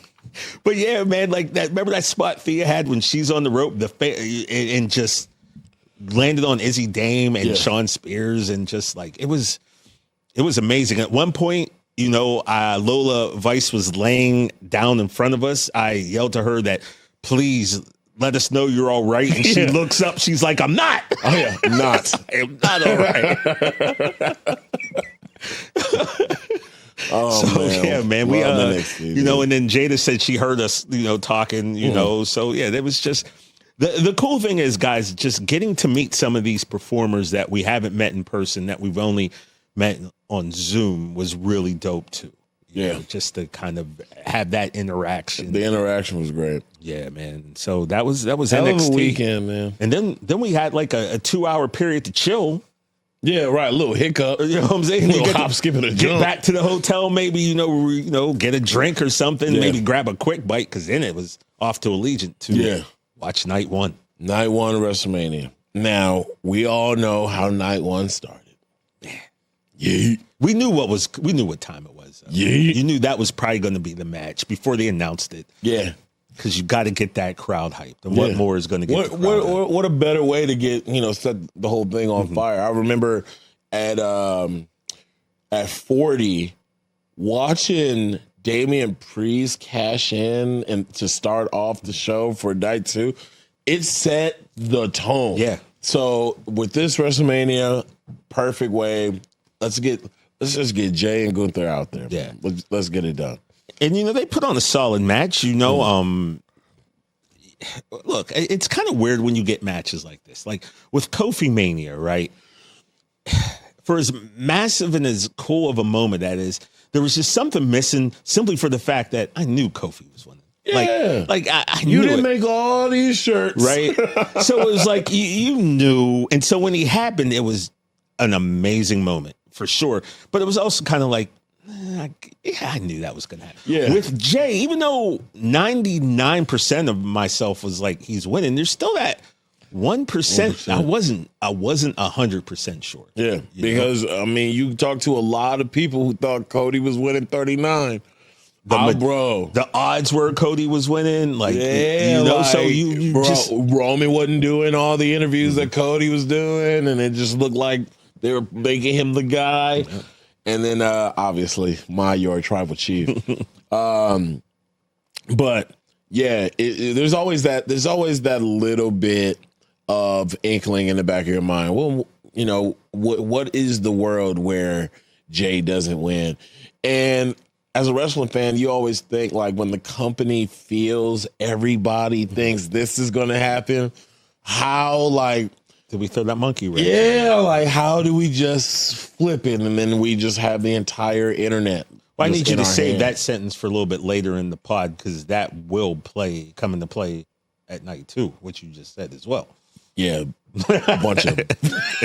B: But yeah, man, like that. Remember that spot Thea had when she's on the rope, and just landed on Izzy Dame and Sean Spears, and just like it was amazing. At one point, Lola Vice was laying down in front of us. I yelled to her that, please let us know you're all right. And she looks up. She's like, I'm not.
A: Oh yeah,
B: I'm not all right. Man, we and then Jada said she heard us, talking, so yeah, that was just the cool thing is, guys, just getting to meet some of these performers that we haven't met in person, that we've only met on Zoom, was really dope too. Just to kind of have that interaction.
A: The interaction was great.
B: Yeah, man. So that was
A: Hell
B: NXT
A: of a weekend, man.
B: And then we had like a 2-hour period to chill.
A: Yeah, right. A little hiccup.
B: You know what I'm saying?
A: A little hop, skip, and a jump.
B: Get back to the hotel, maybe, get a drink or something. Maybe grab a quick bite, because then it was off to Allegiant to watch night one.
A: Night one of WrestleMania. Now, we all know how night one started.
B: Yeah. We knew what time it was.
A: Yeah.
B: You knew that was probably going to be the match before they announced it.
A: Yeah.
B: Because you got to get that crowd hyped. And what more is going to get the crowd hyped?
A: What a better way to get, set the whole thing on fire. I remember at 40, watching Damian Priest cash in and to start off the show for night 2, it set the tone.
B: Yeah.
A: So with this WrestleMania, perfect way. Let's just get Jay and Gunther out there.
B: Yeah.
A: Let's get it done.
B: And, they put on a solid match. Look, it's kind of weird when you get matches like this. Like with Kofi Mania, right? For as massive and as cool of a moment that is, there was just something missing simply for the fact that I knew Kofi was winning.
A: Yeah.
B: Like I
A: You
B: knew
A: didn't
B: it.
A: make all these shirts.
B: Right? So it was like you knew. And so when he happened, it was an amazing moment for sure. But it was also kind of like, I knew that was going to happen.
A: Yeah.
B: With Jay, even though 99% of myself was like, he's winning, there's still that 1%. I wasn't 100% sure.
A: Yeah. Because, you talk to a lot of people who thought Cody was winning 39. Bro.
B: The odds were Cody was winning. Like, so you
A: bro,
B: just.
A: Roman wasn't doing all the interviews that Cody was doing, and it just looked like they were making him the guy. Yeah. And then, obviously, your tribal chief. But yeah, there's always that little bit of inkling in the back of your mind. Well, what is the world where Jay doesn't win? And as a wrestling fan, you always think like when the company feels everybody thinks this is going to happen, how
B: did we throw that monkey wrench?
A: Yeah, like how do we just flip it and then we just have the entire internet?
B: Well, I need you to save that sentence for a little bit later in the pod because that will come into play at night too, which you just said as well.
A: Yeah, a bunch of them.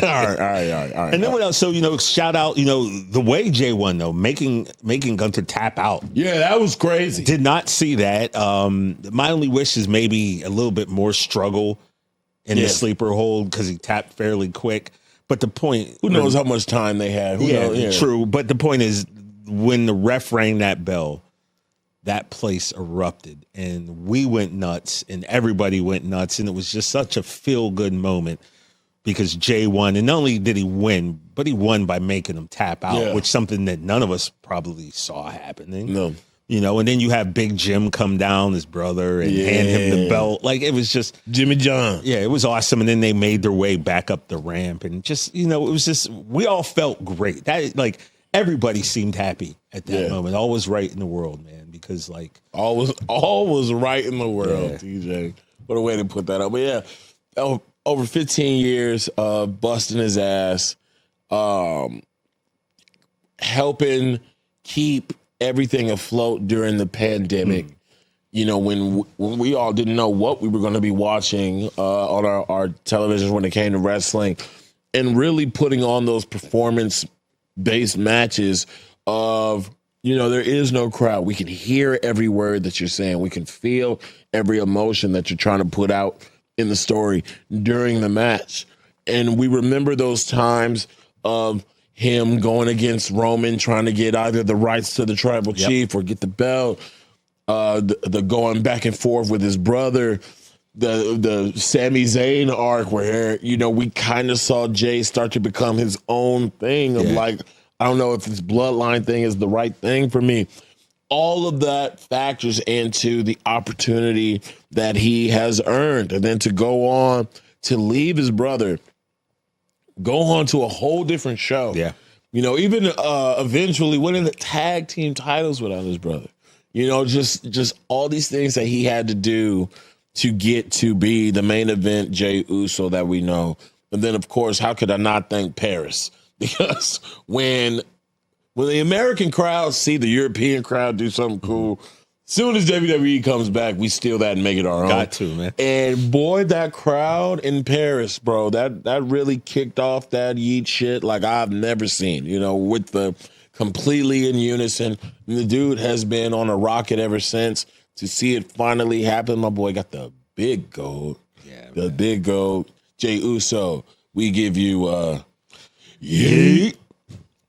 A: All right.
B: And then what else? So, shout out, the way Jay won, though, making Gunther tap out.
A: Yeah, that was crazy.
B: Did not see that. My only wish is maybe a little bit more struggle in the sleeper hold because he tapped fairly quick. But the point...
A: Who knows how much time they had?
B: True. But the point is, when the ref rang that bell, that place erupted and we went nuts and everybody went nuts. And it was just such a feel-good moment because Jay won. And not only did he win, but he won by making him tap out, which is something that none of us probably saw happening.
A: No.
B: And then you have Big Jim come down, his brother, and hand him the belt. Like, it was just...
A: Jimmy John.
B: Yeah, it was awesome. And then they made their way back up the ramp. And just, it was just... We all felt great. Everybody seemed happy at that moment. All was right in the world, man. Because,
A: all was right in the world, TJ. What a way to put that up. But, yeah, over 15 years of busting his ass, helping keep everything afloat during the pandemic. When we all didn't know what we were going to be watching on our televisions when it came to wrestling, and really putting on those performance-based matches of, there is no crowd. We can hear every word that you're saying. We can feel every emotion that you're trying to put out in the story during the match. And we remember those times of him going against Roman, trying to get either the rights to the tribal chief or get the belt, the going back and forth with his brother, the Sami Zayn arc where, we kind of saw Jay start to become his own thing of I don't know if this bloodline thing is the right thing for me. All of that factors into the opportunity that he has earned. And then to go on to leave his brother, go on to a whole different show.
B: Yeah.
A: Even eventually winning the tag team titles without his brother. Just all these things that he had to do to get to be the main event Jey Uso that we know. And then, of course, how could I not thank Paris? Because when the American crowd see the European crowd do something cool, soon as WWE comes back, we steal that and make it our own.
B: Got to, man.
A: And boy, that crowd in Paris, bro, that really kicked off that yeet shit like I've never seen, with the completely in unison. And the dude has been on a rocket ever since. To see it finally happen, my boy got the big gold. Yeah, the big gold. Jey Uso, we give you yeet.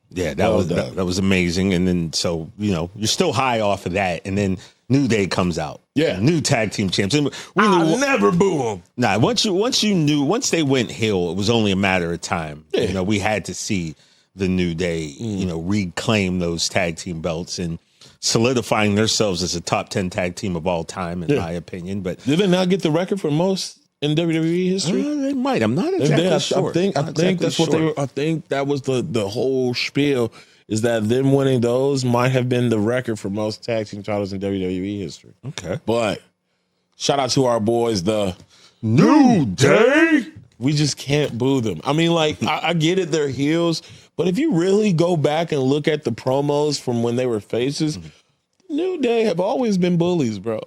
B: Yeah, that was amazing. And then, so, you're still high off of that. And then New Day comes out.
A: Yeah.
B: New tag team champs. And
A: I'll never boo them.
B: Nah, once they went heel, it was only a matter of time.
A: Yeah.
B: We had to see the New Day, reclaim those tag team belts and solidifying themselves as a top 10 tag team of all time, in my opinion. But
A: did they not get the record for most in WWE history?
B: They might. I'm not exactly sure.
A: I think that's what they were. I think that was the whole spiel, is that them winning those might have been the record for most tag team titles in WWE history.
B: Okay.
A: But shout out to our boys, the New Day. We just can't boo them. I mean, like, I get it, they're heels, but if you really go back and look at the promos from when they were faces, New Day have always been bullies, bro.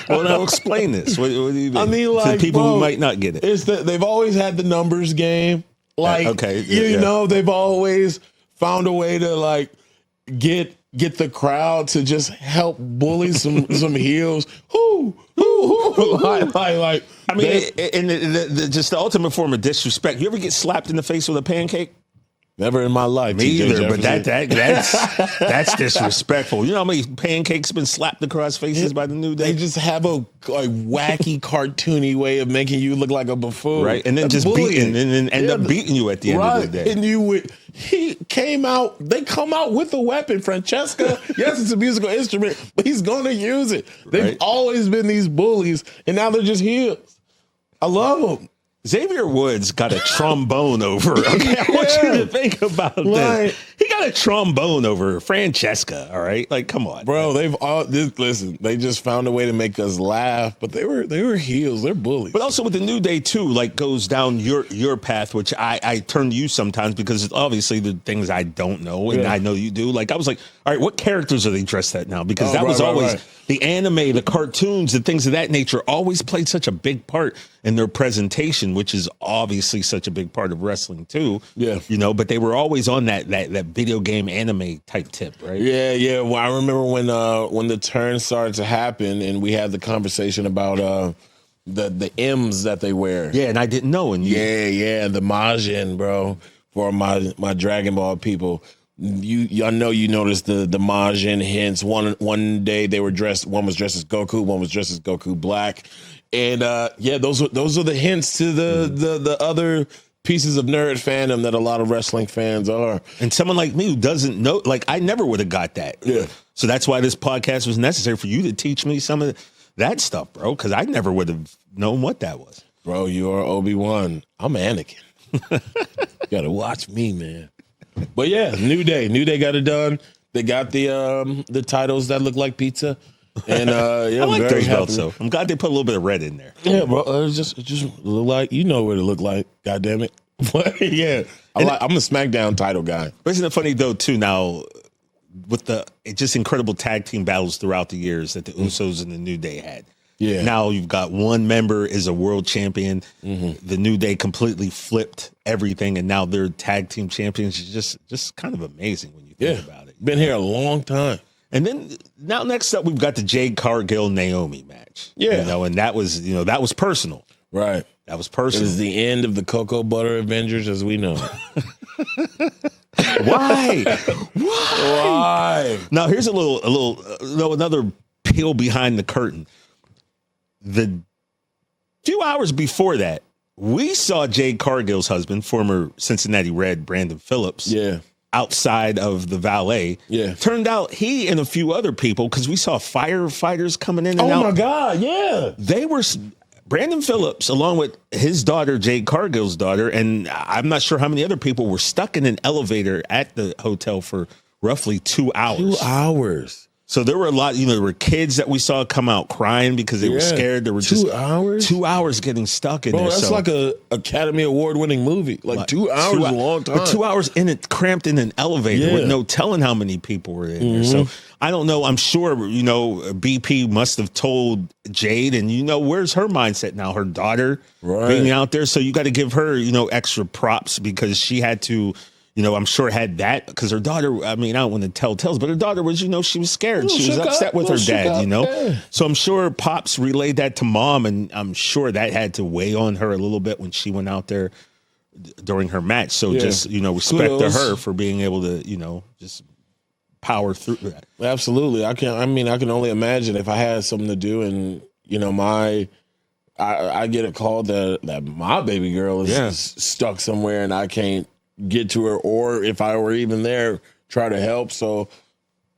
B: Well, now explain this. What do you mean?
A: I mean, like,
B: to people who might not get it.
A: It's that they've always had the numbers game. Like, you know, they've always found a way to, like, get the crowd to just help bully some heels. Like,
B: I mean, just the ultimate form of disrespect. You ever get slapped in the face with a pancake?
A: Never in my life.
B: Me either, but that's disrespectful. You know how many pancakes have been slapped across faces by the New Day?
A: They just have a wacky, cartoony way of making you look like a buffoon.
B: Right, and then
A: that's
B: just
A: bullying.
B: beating, and then end up beating you at the end of the day.
A: And they come out with a weapon, Francesca. Yes, it's a musical instrument, but he's going to use it. They've always been these bullies, and now they're just heels. I love them.
B: Xavier Woods got a trombone over. Okay, I want you to think about this. He got a trombone over Francesca. All right, like, come on,
A: bro. Listen. They just found a way to make us laugh, but they were heels. They're bullies.
B: But also with the New Day too, like, goes down your path, which I turn to you sometimes because it's obviously the things I don't know, and I know you do. Like, I was like, all right, what characters are they dressed at now? Because that was always the anime, the cartoons, the things of that nature always played such a big part in their presentation, which is obviously such a big part of wrestling too. Yeah. But they were always on that video game anime type tip, right?
A: Yeah. Well, I remember when the turn started to happen and we had the conversation about the M's that they wear.
B: Yeah, and I didn't know. And
A: the Majin, bro, for my Dragon Ball people. I know you noticed the Majin hints. One day they were dressed. One was dressed as Goku. One was dressed as Goku Black. And those are the hints to the other pieces of nerd fandom that a lot of wrestling fans are.
B: And someone like me who doesn't know, like, I never would have got that.
A: Yeah.
B: So that's why this podcast was necessary, for you to teach me some of that stuff, bro. Because I never would have known what that was.
A: Bro, you are Obi-Wan. I'm Anakin. You gotta watch me, man. But yeah, New Day got it done. They got the titles that look like pizza. And
B: I like those belts, though. I'm glad they put a little bit of red in there.
A: Yeah, bro. It just look like, you know what it look like. God damn it. But yeah, I'm a SmackDown title guy.
B: But isn't it funny though too, now with the just incredible tag team battles throughout the years that the Usos and the New Day had? Yeah. Now you've got one member is a world champion. Mm-hmm. The New Day completely flipped everything, and now they're tag team champions. It's just kind of amazing when you think about it.
A: Been here a long time.
B: And then now next up, we've got the Jade Cargill Naomi match. Yeah. And that was personal.
A: Right.
B: That was personal.
A: It was the end of the Cocoa Butter Avengers as we know.
B: Why? Now here's another peel behind the curtain. The few hours before that, we saw Jade Cargill's husband, former Cincinnati Red Brandon Phillips, outside of the valet. Yeah. Turned out he and a few other people, because we saw firefighters coming in and out.
A: Oh my God, yeah.
B: They were Brandon Phillips, along with his daughter, Jade Cargill's daughter, and I'm not sure how many other people were stuck in an elevator at the hotel for roughly 2 hours.
A: 2 hours.
B: So there were a lot, there were kids that we saw come out crying because they were scared. There were
A: 2 hours?
B: 2 hours getting stuck in there.
A: That's like a Academy Award winning movie. Like 2 hours is a long time.
B: But 2 hours cramped in an elevator with no telling how many people were in there. So I don't know. I'm sure, BP must have told Jade, and where's her mindset now? Her daughter being out there. So you got to give her, extra props, because she had to, I'm sure had that, because her daughter, I don't want to tell tales, but her daughter was, she was scared. She was upset with her dad, So I'm sure Pops relayed that to Mom, and I'm sure that had to weigh on her a little bit when she went out there during her match. So just, respect
A: Kudos
B: to her for being able to, just power through that.
A: Absolutely. I can only imagine if I had something to do and, I get a call that my baby girl is stuck somewhere and I can't get to her, or if I were even there, try to help. So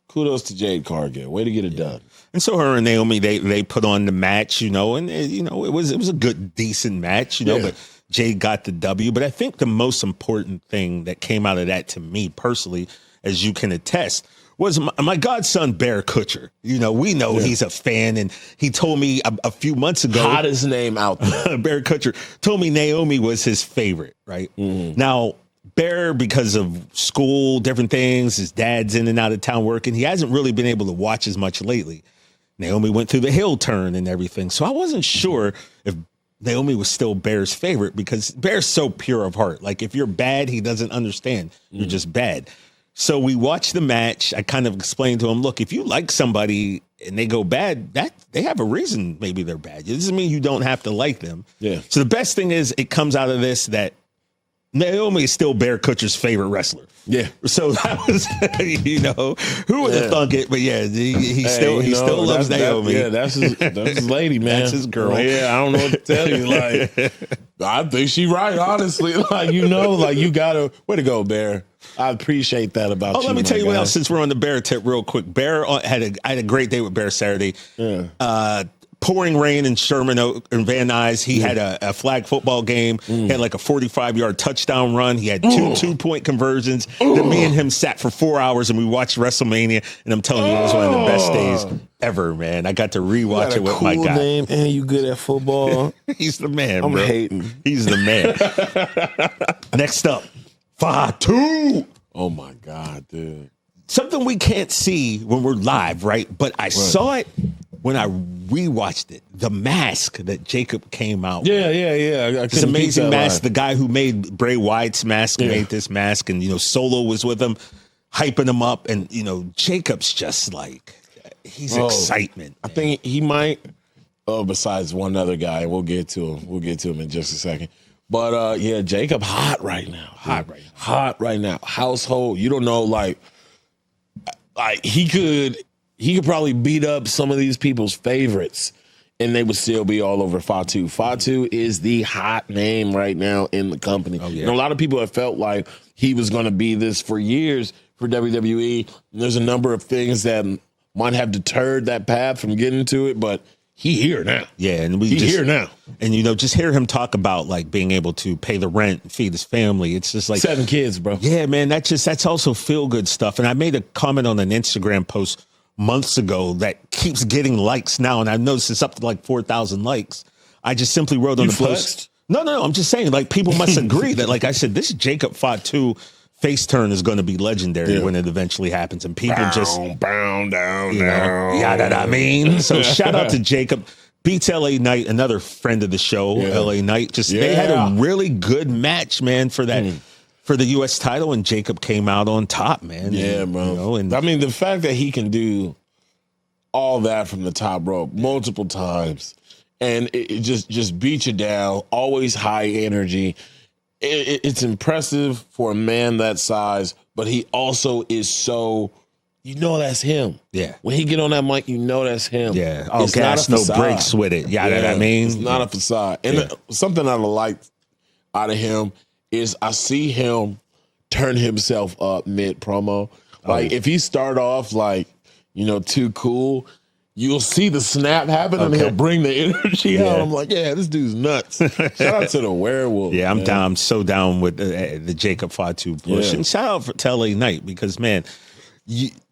A: kudos to Jade Cargill. Way to get it done.
B: And so her and Naomi, they put on the match, and it was a good, decent match, but Jade got the W. But I think the most important thing that came out of that to me personally, as you can attest, was my godson, Bear Kutcher. We know he's a fan, and he told me a few months ago.
A: Hottest name out there.
B: Bear Kutcher told me Naomi was his favorite, right? Mm-hmm. Now, Bear, because of school, different things, his dad's in and out of town working, he hasn't really been able to watch as much lately. Naomi went through the heel turn and everything. So I wasn't sure if Naomi was still Bear's favorite, because Bear's so pure of heart. Like, if you're bad, he doesn't understand. You're just bad. So we watched the match. I kind of explained to him, look, if you like somebody and they go bad, that they have a reason maybe they're bad. It doesn't mean you don't have to like them. Yeah. So the best thing is it comes out of this that Naomi is still Bear Kutcher's favorite wrestler. Yeah. So that was, who would have thunk it? But yeah, he still loves Naomi.
A: That's his lady, man.
B: That's his girl.
A: Yeah, I don't know what to tell you. Like, I think she right, honestly. Like, you gotta, way to go, Bear. I appreciate that about you.
B: Let me tell you what else, since we're on the Bear tip real quick. Bear I had a great day with Bear Saturday. Yeah. Pouring rain in Sherman and Van Nuys. He had a flag football game. He had like a 45-yard touchdown run. He had two 2-point conversions. Then me and him sat for 4 hours and we watched WrestleMania. And I'm telling you, it was one of the best days ever, man. I got to rewatch it with my guy.
A: Name, and you good at football.
B: He's the man,
A: I'm
B: bro.
A: hating.
B: He's the man. Next up, Fatu.
A: Oh, my God, dude.
B: Something we can't see when we're live, right? But I saw it when I rewatched it. The mask that Jacob came out with.
A: Yeah.
B: This amazing mask. The guy who made Bray Wyatt's mask made this mask, and Solo was with him, hyping him up, and Jacob's just like, he's excitement.
A: I think he might. Besides one other guy, we'll get to him. We'll get to him in just a second. But Jacob hot right now. Hot right now. Household. You don't know, like he could probably beat up some of these people's favorites and they would still be all over Fatu. Fatu is the hot name right now in the company. Oh, yeah. And a lot of people have felt like he was going to be this for years for WWE. There's a number of things that might have deterred that path from getting to it, but he here now.
B: Yeah, and
A: here now.
B: And just hear him talk about like being able to pay the rent, feed his family. It's just like
A: 7 kids, bro.
B: Yeah, man, that's also feel good stuff. And I made a comment on an Instagram post months ago that keeps getting likes now, and I've noticed it's up to like 4,000 likes. I just simply wrote on the post. No, I'm just saying, like, people must agree that, like I said, this Jacob Fatu face turn is going to be legendary when it eventually happens, and people
A: down.
B: Yeah, that I mean. So shout out to Jacob. Beats LA Knight, another friend of the show. LA Knight, they had a really good match, man, for that. For the U.S. title, and Jacob came out on top, man.
A: Yeah, bro. And I mean, the fact that he can do all that from the top rope multiple times, and it just beat you down, always high energy. It's impressive for a man that size, but he also is so, that's him. Yeah. When he get on that mic, that's him.
B: Yeah. Oh, gas, no breaks with it. Yeah, that I mean.
A: It's not a facade. And something I like out of him is I see him turn himself up mid-promo. Like, if he start off, like, too cool, you'll see the snap happen, and he'll bring the energy out. I'm like, this dude's nuts. Shout out to the werewolf.
B: Yeah, I'm down. I'm so down with the Jacob Fatu push. And shout out to LA Knight, because, man,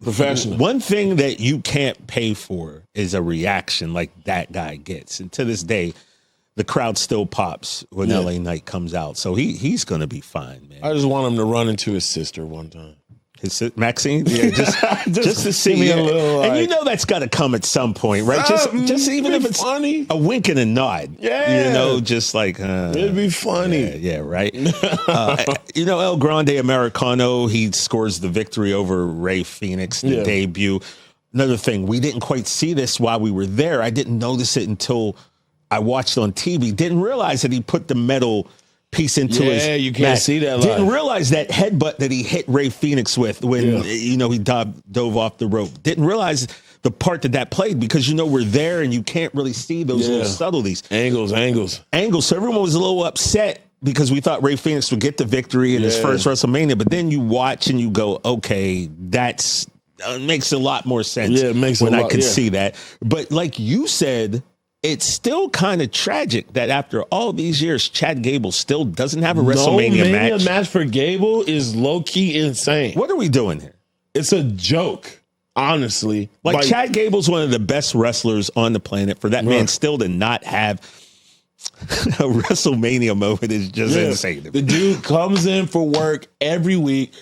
A: professional.
B: One thing that you can't pay for is a reaction like that guy gets. And to this day, the crowd still pops when LA Knight comes out. So he's going to be fine, man.
A: I just want him to run into his sister one time.
B: Maxine? Yeah, just to see.
A: A little,
B: and that's got to come at some point, right? Just even if it's
A: funny.
B: A wink and a nod. Yeah. Just like.
A: It'd be funny.
B: Yeah, right? El Grande Americano, he scores the victory over Rey Fenix, the debut. Another thing, we didn't quite see this while we were there. I didn't notice it until I watched on TV. Didn't realize that he put the metal piece into his
A: you can't
B: match.
A: see that live.
B: Didn't realize that headbutt that he hit Ray Phoenix with when he dove off the rope. Didn't realize the part that played because we're there and you can't really see those little subtleties.
A: Angles.
B: So everyone was a little upset because we thought Ray Phoenix would get the victory in his first WrestleMania, but then you watch and you go, okay, that's makes a lot more sense.
A: Yeah, it makes
B: when
A: a lot,
B: I can see that. But like you said, it's still kind of tragic that after all these years, Chad Gable still doesn't have a WrestleMania
A: match for Gable is low-key insane.
B: What are we doing here?
A: It's a joke. Honestly,
B: like Chad Gable's one of the best wrestlers on the planet. For that man still to not have a WrestleMania moment is just insane.
A: The dude comes in for work every week.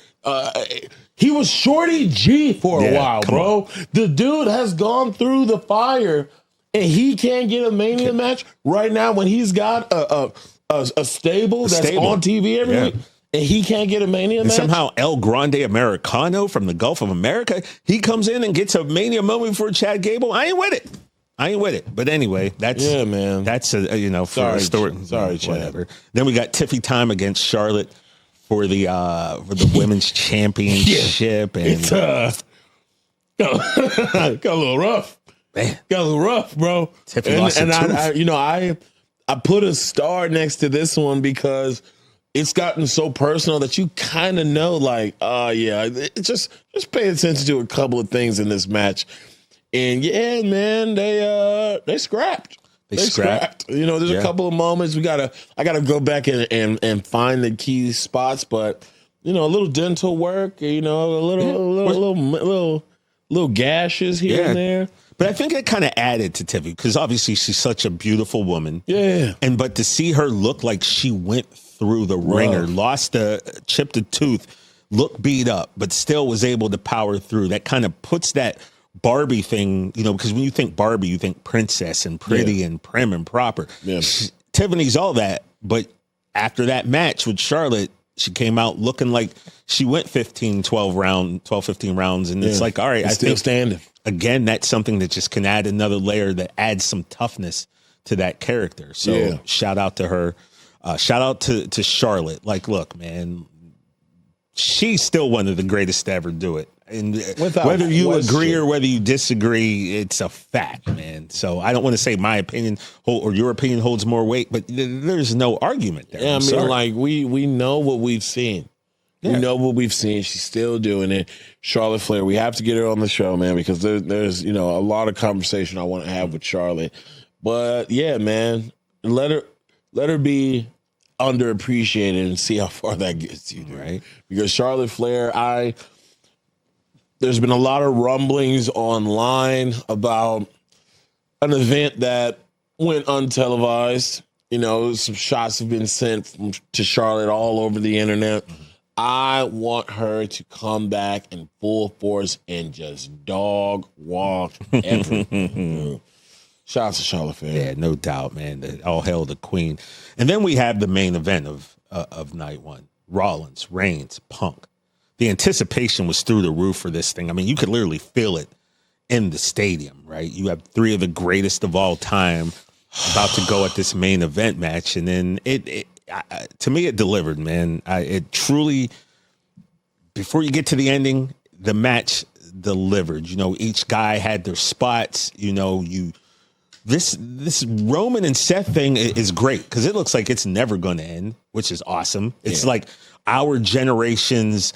A: He was Shorty G for a while, bro. The dude has gone through the fire, and he can't get a Mania match right now when he's got a stable that's on TV every week. And he can't get a Mania match?
B: Somehow El Grande Americano from the Gulf of America, he comes in and gets a Mania moment for Chad Gable. I ain't with it. But anyway, that's that's a for a story.
A: Sorry, Chad.
B: Whatever. Then we got Tiffy time against Charlotte for the women's championship, and
A: it's got a little rough.
B: Man.
A: Got a little rough, bro.
B: Tiffy lost a tooth.
A: I put a star next to this one because it's gotten so personal that you kind of know, like, just pay attention to a couple of things in this match. And man, they scrapped. They scrapped. There's a couple of moments I gotta go back and find the key spots, but a little dental work, a little gashes here and there.
B: But I think it kind of added to Tiffy because obviously she's such a beautiful woman.
A: Yeah.
B: But to see her look like she went through the ringer, chipped a tooth, looked beat up, but still was able to power through. That kind of puts that Barbie thing, because when you think Barbie, you think princess and pretty and prim and proper. Yeah. Tiffany's all that. But after that match with Charlotte, she came out looking like she went 15 rounds. And it's like, all right, I
A: still
B: think
A: standing.
B: Again, that's something that just can add another layer that adds some toughness to that character. So shout out to her. Shout out to Charlotte. Like, look, man, she's still one of the greatest to ever do it. And whether you agree or whether you disagree, it's a fact, man. So I don't want to say my opinion or your opinion holds more weight, but there's no argument there.
A: Yeah, like we know what we've seen. Yeah. We know what we've seen. She's still doing it. Charlotte Flair, we have to get her on the show, man, because there's a lot of conversation I want to have with Charlotte. But yeah, man, let her be underappreciated and see how far that gets you, right? Because Charlotte Flair, there's been a lot of rumblings online about an event that went untelevised. Some shots have been sent to Charlotte all over the internet. I want her to come back in full force and just dog walk everything. Shout out to Charlotte Flair.
B: Yeah, no doubt, man. All hail the queen. And then we have the main event of night one. Rollins, Reigns, Punk. The anticipation was through the roof for this thing. I mean, you could literally feel it in the stadium, right? You have three of the greatest of all time about to go at this main event match. And then to me, it delivered, man. It truly, before you get to the ending, the match delivered. Each guy had their spots. This Roman and Seth thing is great because it looks like it's never going to end, which is awesome. It's like our generation's,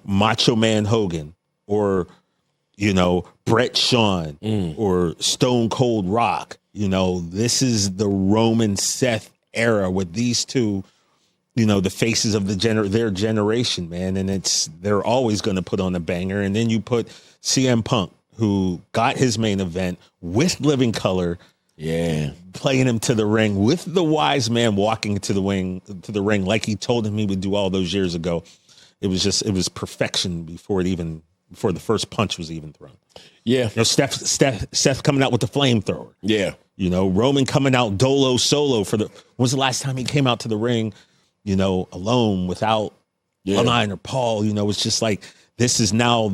B: Macho Man Hogan or, Bret Shawn or Stone Cold Rock. This is the Roman Seth era with these two, the faces of their generation, man. And they're always going to put on a banger. And then you put CM Punk, who got his main event with Living Color, playing him to the ring with the Wise Man walking to the ring like he told him he would do all those years ago. It was perfection before the first punch was even thrown.
A: Yeah.
B: Seth coming out with the flamethrower.
A: Yeah.
B: Roman coming out dolo solo when was the last time he came out to the ring, alone without Line or Paul? It's just like, this is now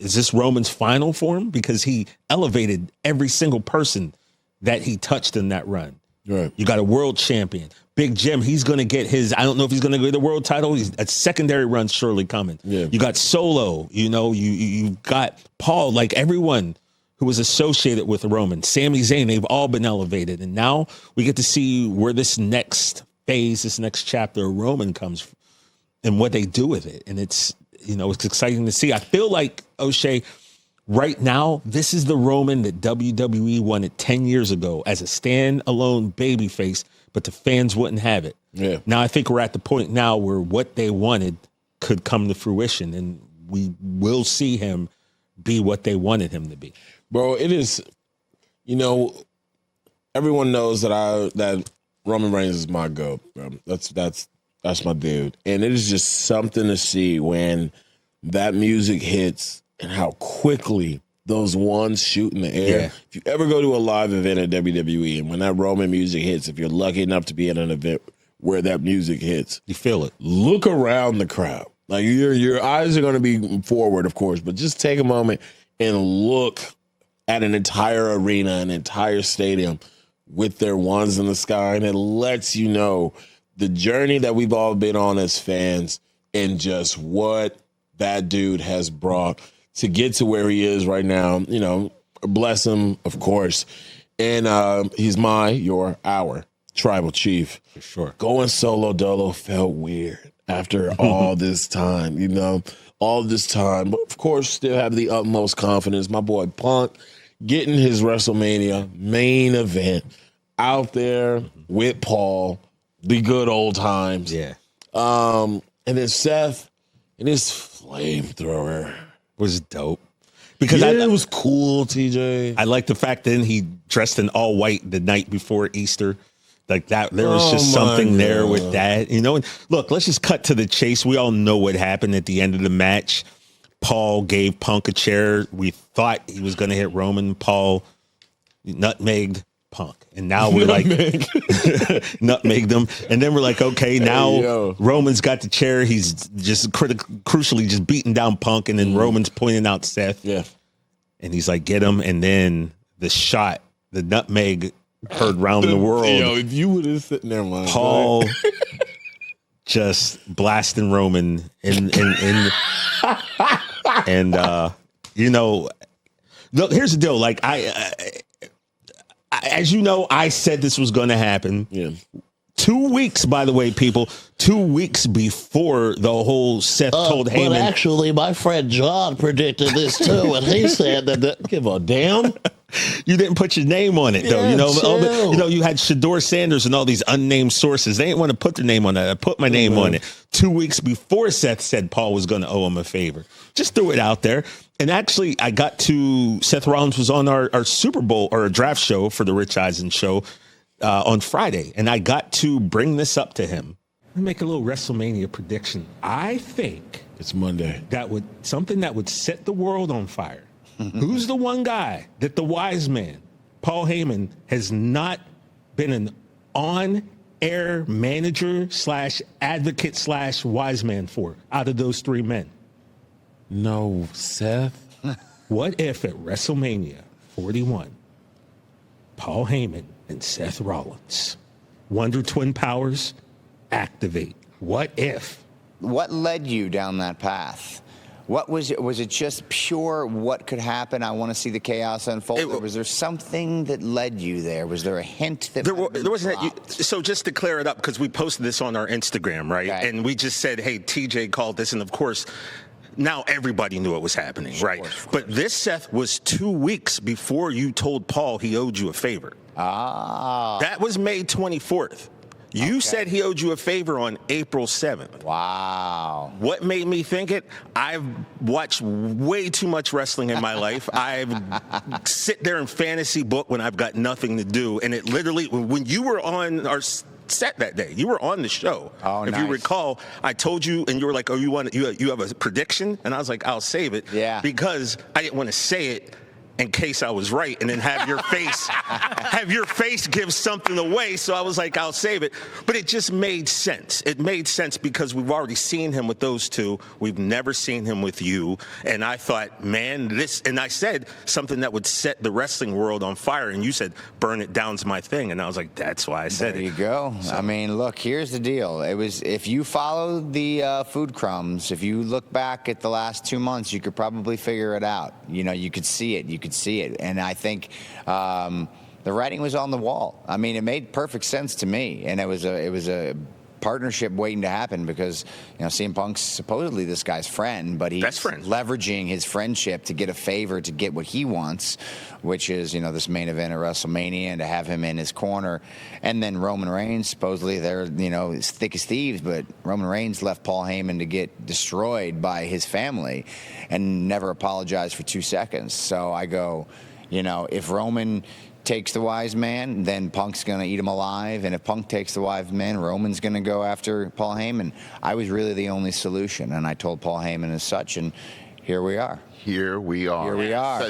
B: is this Roman's final form? Because he elevated every single person that he touched in that run.
A: Right.
B: You got a world champion. Big Jim, he's going to get his, I don't know if he's going to get the world title. He's a secondary run surely coming.
A: Yeah.
B: You got Solo, you got Paul, like everyone who was associated with Roman. Sami Zayn, they've all been elevated. And now we get to see where this next phase, this next chapter of Roman comes and what they do with it. And it's exciting to see. I feel like, O'Shea, right now, this is the Roman that WWE wanted 10 years ago as a standalone babyface, but the fans wouldn't have it.
A: Yeah.
B: Now I think we're at the point now where what they wanted could come to fruition, and we will see him be what they wanted him to be.
A: Bro, it is, everyone knows that Roman Reigns is my GOAT, bro. That's my dude. And it is just something to see when that music hits and how quickly those ones shoot in the air.
B: Yeah.
A: If you ever go to a live event at WWE and when that Roman music hits, if you're lucky enough to be at an event where that music hits,
B: You feel it.
A: look around the crowd. Like your eyes are going to be forward, of course, but just take a moment and look at an entire arena, an entire stadium with their ones in the sky, and it lets you know the journey that we've all been on as fans and just what that dude has brought to get to where he is right now. Bless him, of course. And he's our tribal chief.
B: For sure.
A: Going solo dolo felt weird after all this time, all this time. But, of course, still have the utmost confidence. My boy Punk getting his WrestleMania main event out there with Paul, the good old times.
B: Yeah.
A: And then Seth and his flamethrower.
B: Was dope. Because
A: It was cool, TJ.
B: I like the fact that he dressed in all white the night before Easter. Like that, there was just something there with that, And look, let's just cut to the chase. We all know what happened at the end of the match. Paul gave Punk a chair. We thought he was going to hit Roman. Paul nutmegged Punk. And now we're like, nutmegged him. And then we're like, okay, now Roman's got the chair. He's just crucially just beating down Punk. And then Roman's pointing out Seth.
A: Yeah.
B: And he's like, get him. And then the shot, the nutmeg heard round the world.
A: If you would have sitting there, man,
B: Paul just blasting Roman and look, here's the deal. Like I as you know, I said this was going to happen.
A: Yeah.
B: 2 weeks, by the way, people. 2 weeks before the whole Seth told Heyman.
C: But actually, my friend John predicted this too, and he said that
A: give a damn.
B: You didn't put your name on it, though.
A: Yeah,
B: You had Shador Sanders and all these unnamed sources. They didn't want to put their name on that. I put my name on it 2 weeks before Seth said Paul was going to owe him a favor. Just threw it out there. And actually, I got to Seth Rollins was on our Super Bowl or a draft show for the Rich Eisen show on Friday, and I got to bring this up to him. Let me make a little WrestleMania prediction. I think
A: It's Monday.
B: something that would set the world on fire. Who's the one guy that the wise man, Paul Heyman, has not been an on-air manager / advocate / wise man for out of those three men?
A: No, Seth.
B: What if at WrestleMania 41, Paul Heyman and Seth Rollins, Wonder Twin powers, activate? What if?
D: What led you down that path? What was it? Was it just pure what could happen? I want to see the chaos unfold. Or was there something that led you there? Was there a hint that
B: there wasn't? So just to clear it up, because we posted this on our Instagram, right?
D: Okay.
B: And we just said, "Hey, TJ called this," and of course, now everybody knew it was happening, right?
D: Of course.
B: But this, Seth, was 2 weeks before you told Paul he owed you a favor. That was May 24th. You said he owed you a favor on April 7th.
D: Wow.
B: What made me think it? I've watched way too much wrestling in my life. I've sit there and fantasy book when I've got nothing to do. And it literally, when you were on our set that day, you were on the show.
D: Oh,
B: if
D: nice.
B: you recall, I told you, and you were like, "Oh, you have a prediction?" And I was like, "I'll save it."
D: Yeah.
B: Because I didn't want to say it in case I was right, and then have your face give something away. So I was like, I'll save it. But it just made sense. It made sense because we've already seen him with those two. We've never seen him with you. And I thought, man, and I said something that would set the wrestling world on fire. And you said, burn it down's my thing. And I was like, that's why I said
D: There
B: it.
D: you go. So. I mean, look, here's the deal. It was, if you follow the food crumbs, if you look back at the last 2 months, you could probably figure it out. You know, you could see it. And I think the writing was on the wall. I mean, it made perfect sense to me, and it was a partnership waiting to happen because, you know, CM Punk's supposedly this guy's friend, but he's leveraging his friendship to get a favor, to get what he wants, which is, you know, this main event at WrestleMania, and to have him in his corner. And then Roman Reigns, supposedly they're, you know, as thick as thieves, but Roman Reigns left Paul Heyman to get destroyed by his family and never apologized for 2 seconds. So I go, you know, if Roman takes the wise man, then Punk's going to eat him alive. And if Punk takes the wise man, Roman's going to go after Paul Heyman. I was really the only solution, and I told Paul Heyman as such, and here we are.
E: Here we are. So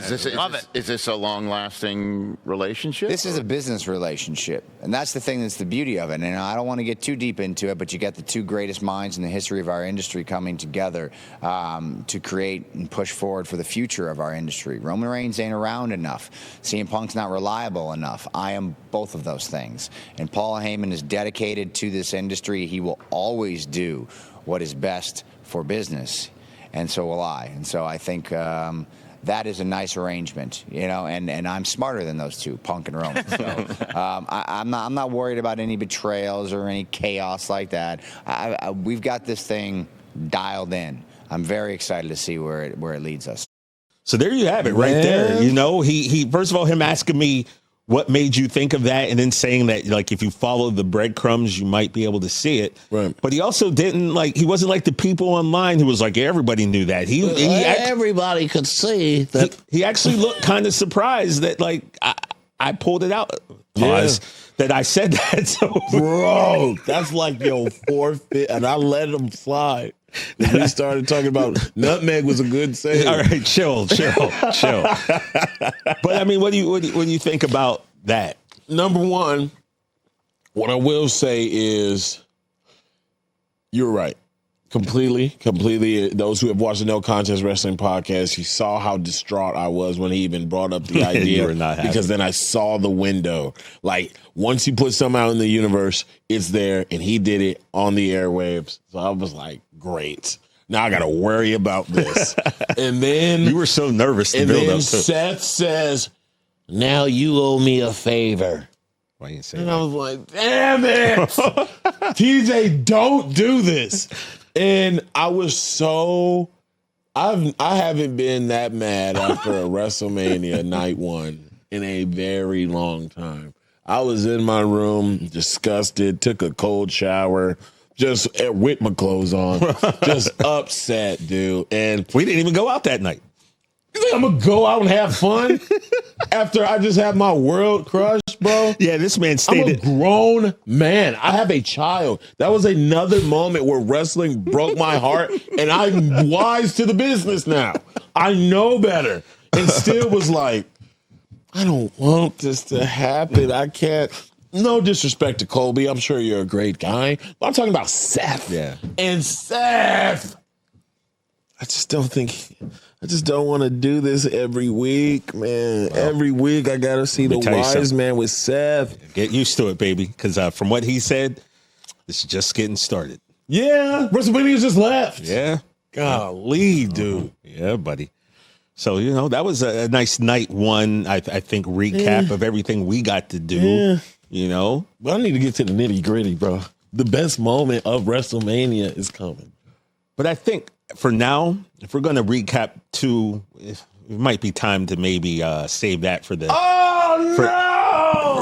E: is this a long-lasting relationship?
D: This is a business relationship, and that's the thing that's the beauty of it. And I don't want to get too deep into it, but you got the two greatest minds in the history of our industry coming together to create and push forward for the future of our industry. Roman Reigns ain't around enough. CM Punk's not reliable enough. I am both of those things. And Paul Heyman is dedicated to this industry. He will always do what is best for business. And so will I. And so I think that is a nice arrangement, you know, and I'm smarter than those two, Punk and Roman. So I'm not worried about any betrayals or any chaos like that. We've got this thing dialed in. I'm very excited to see where it leads us.
B: So there you have it right there. You know, he first of all, him asking me, what made you think of that? And then saying that, like, if you follow the breadcrumbs, you might be able to see it.
A: Right.
B: But he also he wasn't like the people online who was like, everybody knew that.
C: Everybody could see that.
B: He actually looked kind of surprised that, like, I pulled it out. That I said that. So.
A: Bro, that's like your forfeit. And I let him slide. We started talking about nutmeg was a good save.
B: All right, chill. But I mean, what do you think about that?
A: Number one, what I will say is you're right. Completely. Those who have watched the No Contest Wrestling podcast, you saw how distraught I was when he even brought up the idea.
B: You were not happy.
A: Because then I saw the window. Like, once you put something out in the universe, it's there, and he did it on the airwaves. So I was like, great. Now I got to worry about this. And then
B: you were so nervous to build up.
A: And then Seth says,
C: now you owe me a favor.
B: Why you say
A: and
B: that?
A: I was like, damn it. TJ, don't do this. And I was so, I haven't been that mad after a WrestleMania night one in a very long time. I was in my room, disgusted, took a cold shower, just with my clothes on, just upset, dude. And
B: we didn't even go out that night.
A: You think I'm going to go out and have fun after I just had my world crushed, bro?
B: Yeah, this man stayed.
A: I'm a grown man. I have a child. That was another moment where wrestling broke my heart, and I'm wise to the business now. I know better. And still was like, I don't want this to happen. I can't. No disrespect to Colby. I'm sure you're a great guy. But I'm talking about Seth.
B: Yeah.
A: And Seth, I just don't want to do this every week, man. Well, every week I got to see the wise man with Seth.
B: Get used to it, baby. Because from what he said, this is just getting started.
A: Yeah. WrestleMania just left.
B: Yeah.
A: Golly, dude.
B: Yeah, buddy. So, you know, that was a nice night one, I think, recap of everything we got to do, you know.
A: But I need to get to the nitty gritty, bro. The best moment of WrestleMania is coming.
B: But I think for now, if we're going to recap it might be time to maybe save that for the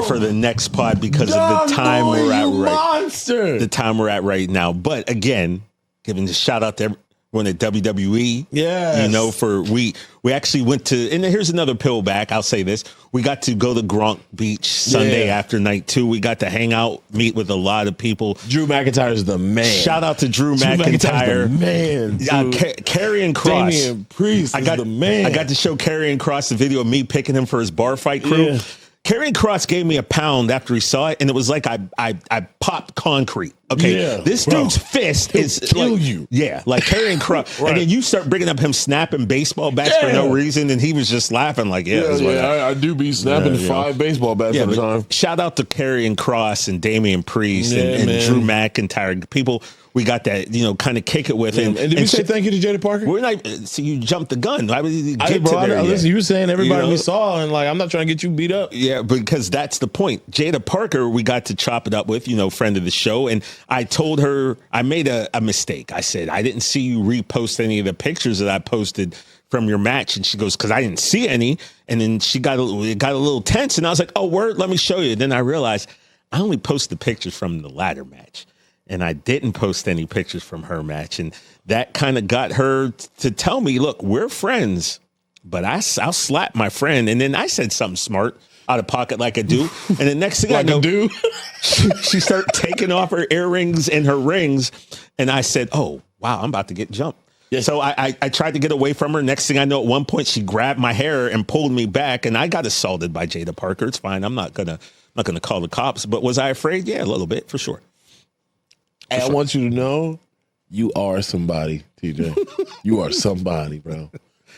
B: for the next pod because of the time we're at the time we're at right now. But again, giving a shout out to going to WWE.
A: Yes.
B: You know, we actually went to, and here's another pillback. I'll say this. We got to go to Gronk Beach Sunday after night 2. We got to hang out, meet with a lot of people.
A: Drew McIntyre's the man.
B: Shout out to Drew McIntyre.
A: The man.
B: Karrion Kross.
A: Damian Priest is the man.
B: I got to show Karrion Kross the video of me picking him for his bar fight crew.
A: Yeah.
B: Karrion Kross gave me a pound after he saw it, and it was like I popped concrete. Okay, this dude's fist is
A: kill
B: like,
A: you.
B: Yeah, like Karrion Kross. And then you start bringing up him snapping baseball bats for no reason, and he was just laughing like,
A: I do be snapping 5 baseball bats at a time.
B: Shout out to Karrion Kross and Damian Priest and Drew McIntyre. People we got that, kind of kick it with him.
A: And did we say thank you to Jada Parker?
B: We're not. So you jumped the gun.
A: Listen, you were saying everybody we saw, and I'm not trying to get you beat up.
B: Yeah, because that's the point. Jada Parker, we got to chop it up with, friend of the show, and I told her I made a mistake. I said I didn't see you repost any of the pictures that I posted from your match, and she goes, because I didn't see any, and then it got a little tense, and I was like, oh, word, let me show you. Then I realized I only posted pictures from the ladder match. And I didn't post any pictures from her match. And that kind of got her to tell me, look, we're friends, but I'll slap my friend. And then I said something smart out of pocket like I do. And the next thing I know, she started taking off her earrings and her rings. And I said, oh, wow, I'm about to get jumped. Yeah. So I tried to get away from her. Next thing I know, at one point, she grabbed my hair and pulled me back. And I got assaulted by Jada Parker. It's fine. I'm not gonna call the cops. But was I afraid? Yeah, a little bit, for sure.
A: And I want you to know, you are somebody, TJ. You are somebody, bro.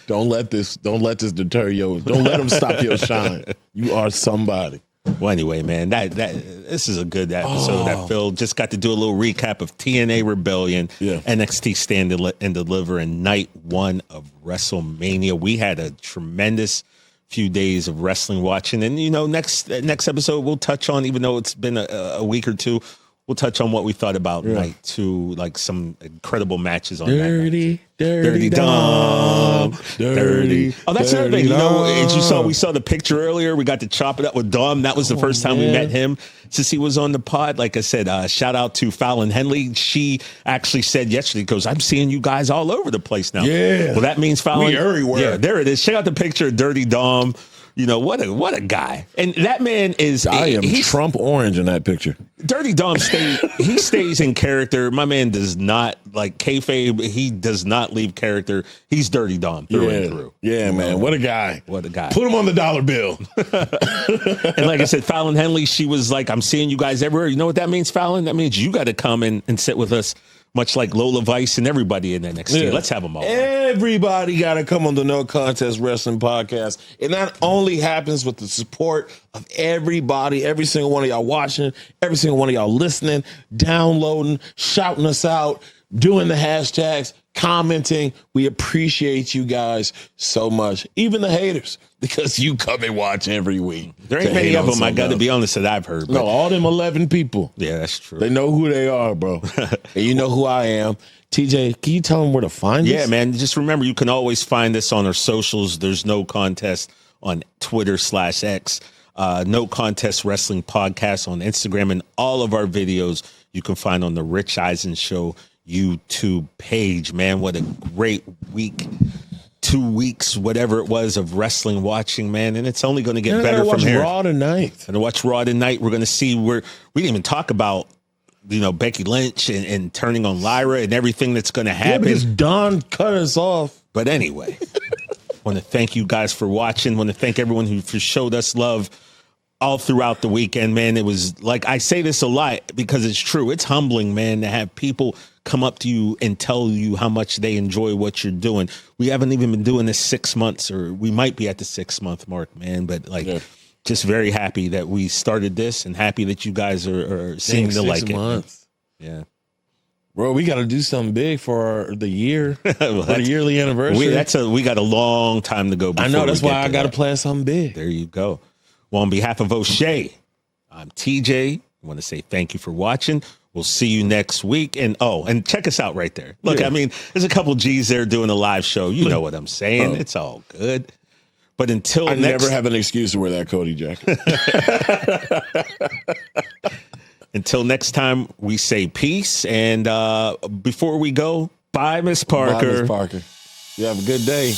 A: Don't let this deter you. Don't let them stop your shine. You are somebody.
B: Well, anyway, man, this is a good episode. That Phil just got to do a little recap of TNA Rebellion, NXT Stand and Deliver, and night 1 of WrestleMania. We had a tremendous few days of wrestling watching, and next episode we'll touch on, even though it's been a week or two. We'll touch on what we thought about night 2, like some incredible matches on
A: Dirty
B: Dirty Dom. Dirty. Oh, that's another thing. As you saw, we saw the picture earlier. We got to chop it up with Dom. That was the first time we met him since he was on the pod. Like I said, shout out to Fallon Henley. She actually said yesterday, goes, I'm seeing you guys all over the place now.
A: Yeah.
B: Well, that means Fallon.
A: We everywhere.
B: Yeah, there it is. Check out the picture of Dirty Dom. What a guy. And that man is...
A: He's Trump orange in that picture.
B: Dirty Dom stays in character. My man does not, like kayfabe, he does not leave character. He's Dirty Dom through and through.
A: Yeah, man. What a guy.
B: What a guy.
A: Put him on the dollar bill.
B: And like I said, Fallon Henley, she was like, I'm seeing you guys everywhere. You know what that means, Fallon? That means you got to come and sit with us, much like Lola Vice and everybody in NXT. Yeah. Let's have them all.
A: Everybody got to come on the No Contest Wrestling Podcast. It not only happens with the support of everybody, every single one of y'all watching, every single one of y'all listening, downloading, shouting us out, doing the hashtags, commenting. We appreciate you guys so much. Even the haters, because you come and watch every week.
B: There ain't many of them, I got to be honest, that I've heard.
A: But no, all them 11 people.
B: Yeah, that's true.
A: They know who they are, bro. And you know who I am. TJ, can you tell them where to find us?
B: Yeah, man. Just remember, you can always find us on our socials. There's No Contest on Twitter/X. No Contest Wrestling Podcast on Instagram. And all of our videos you can find on the Rich Eisen Show YouTube page. Man, what a great week. 2 weeks, whatever it was, of wrestling watching, man. And it's only going to get better from here.
A: Raw tonight.
B: And to watch Raw tonight, we're going to see where we didn't even talk about, Becky Lynch and turning on Lyra and everything that's going to happen.
A: Yeah, because Don cut us off.
B: But anyway, want to thank you guys for watching. Want to thank everyone who showed us love all throughout the weekend, man. It was like, I say this a lot because it's true. It's humbling, man, to have people come up to you and tell you how much they enjoy what you're doing. We haven't even been doing this 6 months, or we might be at the 6-month mark, man. But just very happy that we started this, and happy that you guys are seeming to like
A: 6 months.
B: It. Yeah.
A: Bro, we got to do something big for the year, well, for the yearly anniversary.
B: We got a long time to go.
A: I know, that's why I got to plan something big.
B: There you go. Well, on behalf of O'Shea, I'm TJ. I want to say thank you for watching. We'll see you next week. And check us out right there. Look, I mean, there's a couple G's there doing a live show. You know what I'm saying. It's all good. But until
A: never have an excuse to wear that Cody jacket.
B: Until next time, we say peace. And before we go, Bye, Miss
A: Bye,
B: Parker.
A: Miss Parker. You have a good day.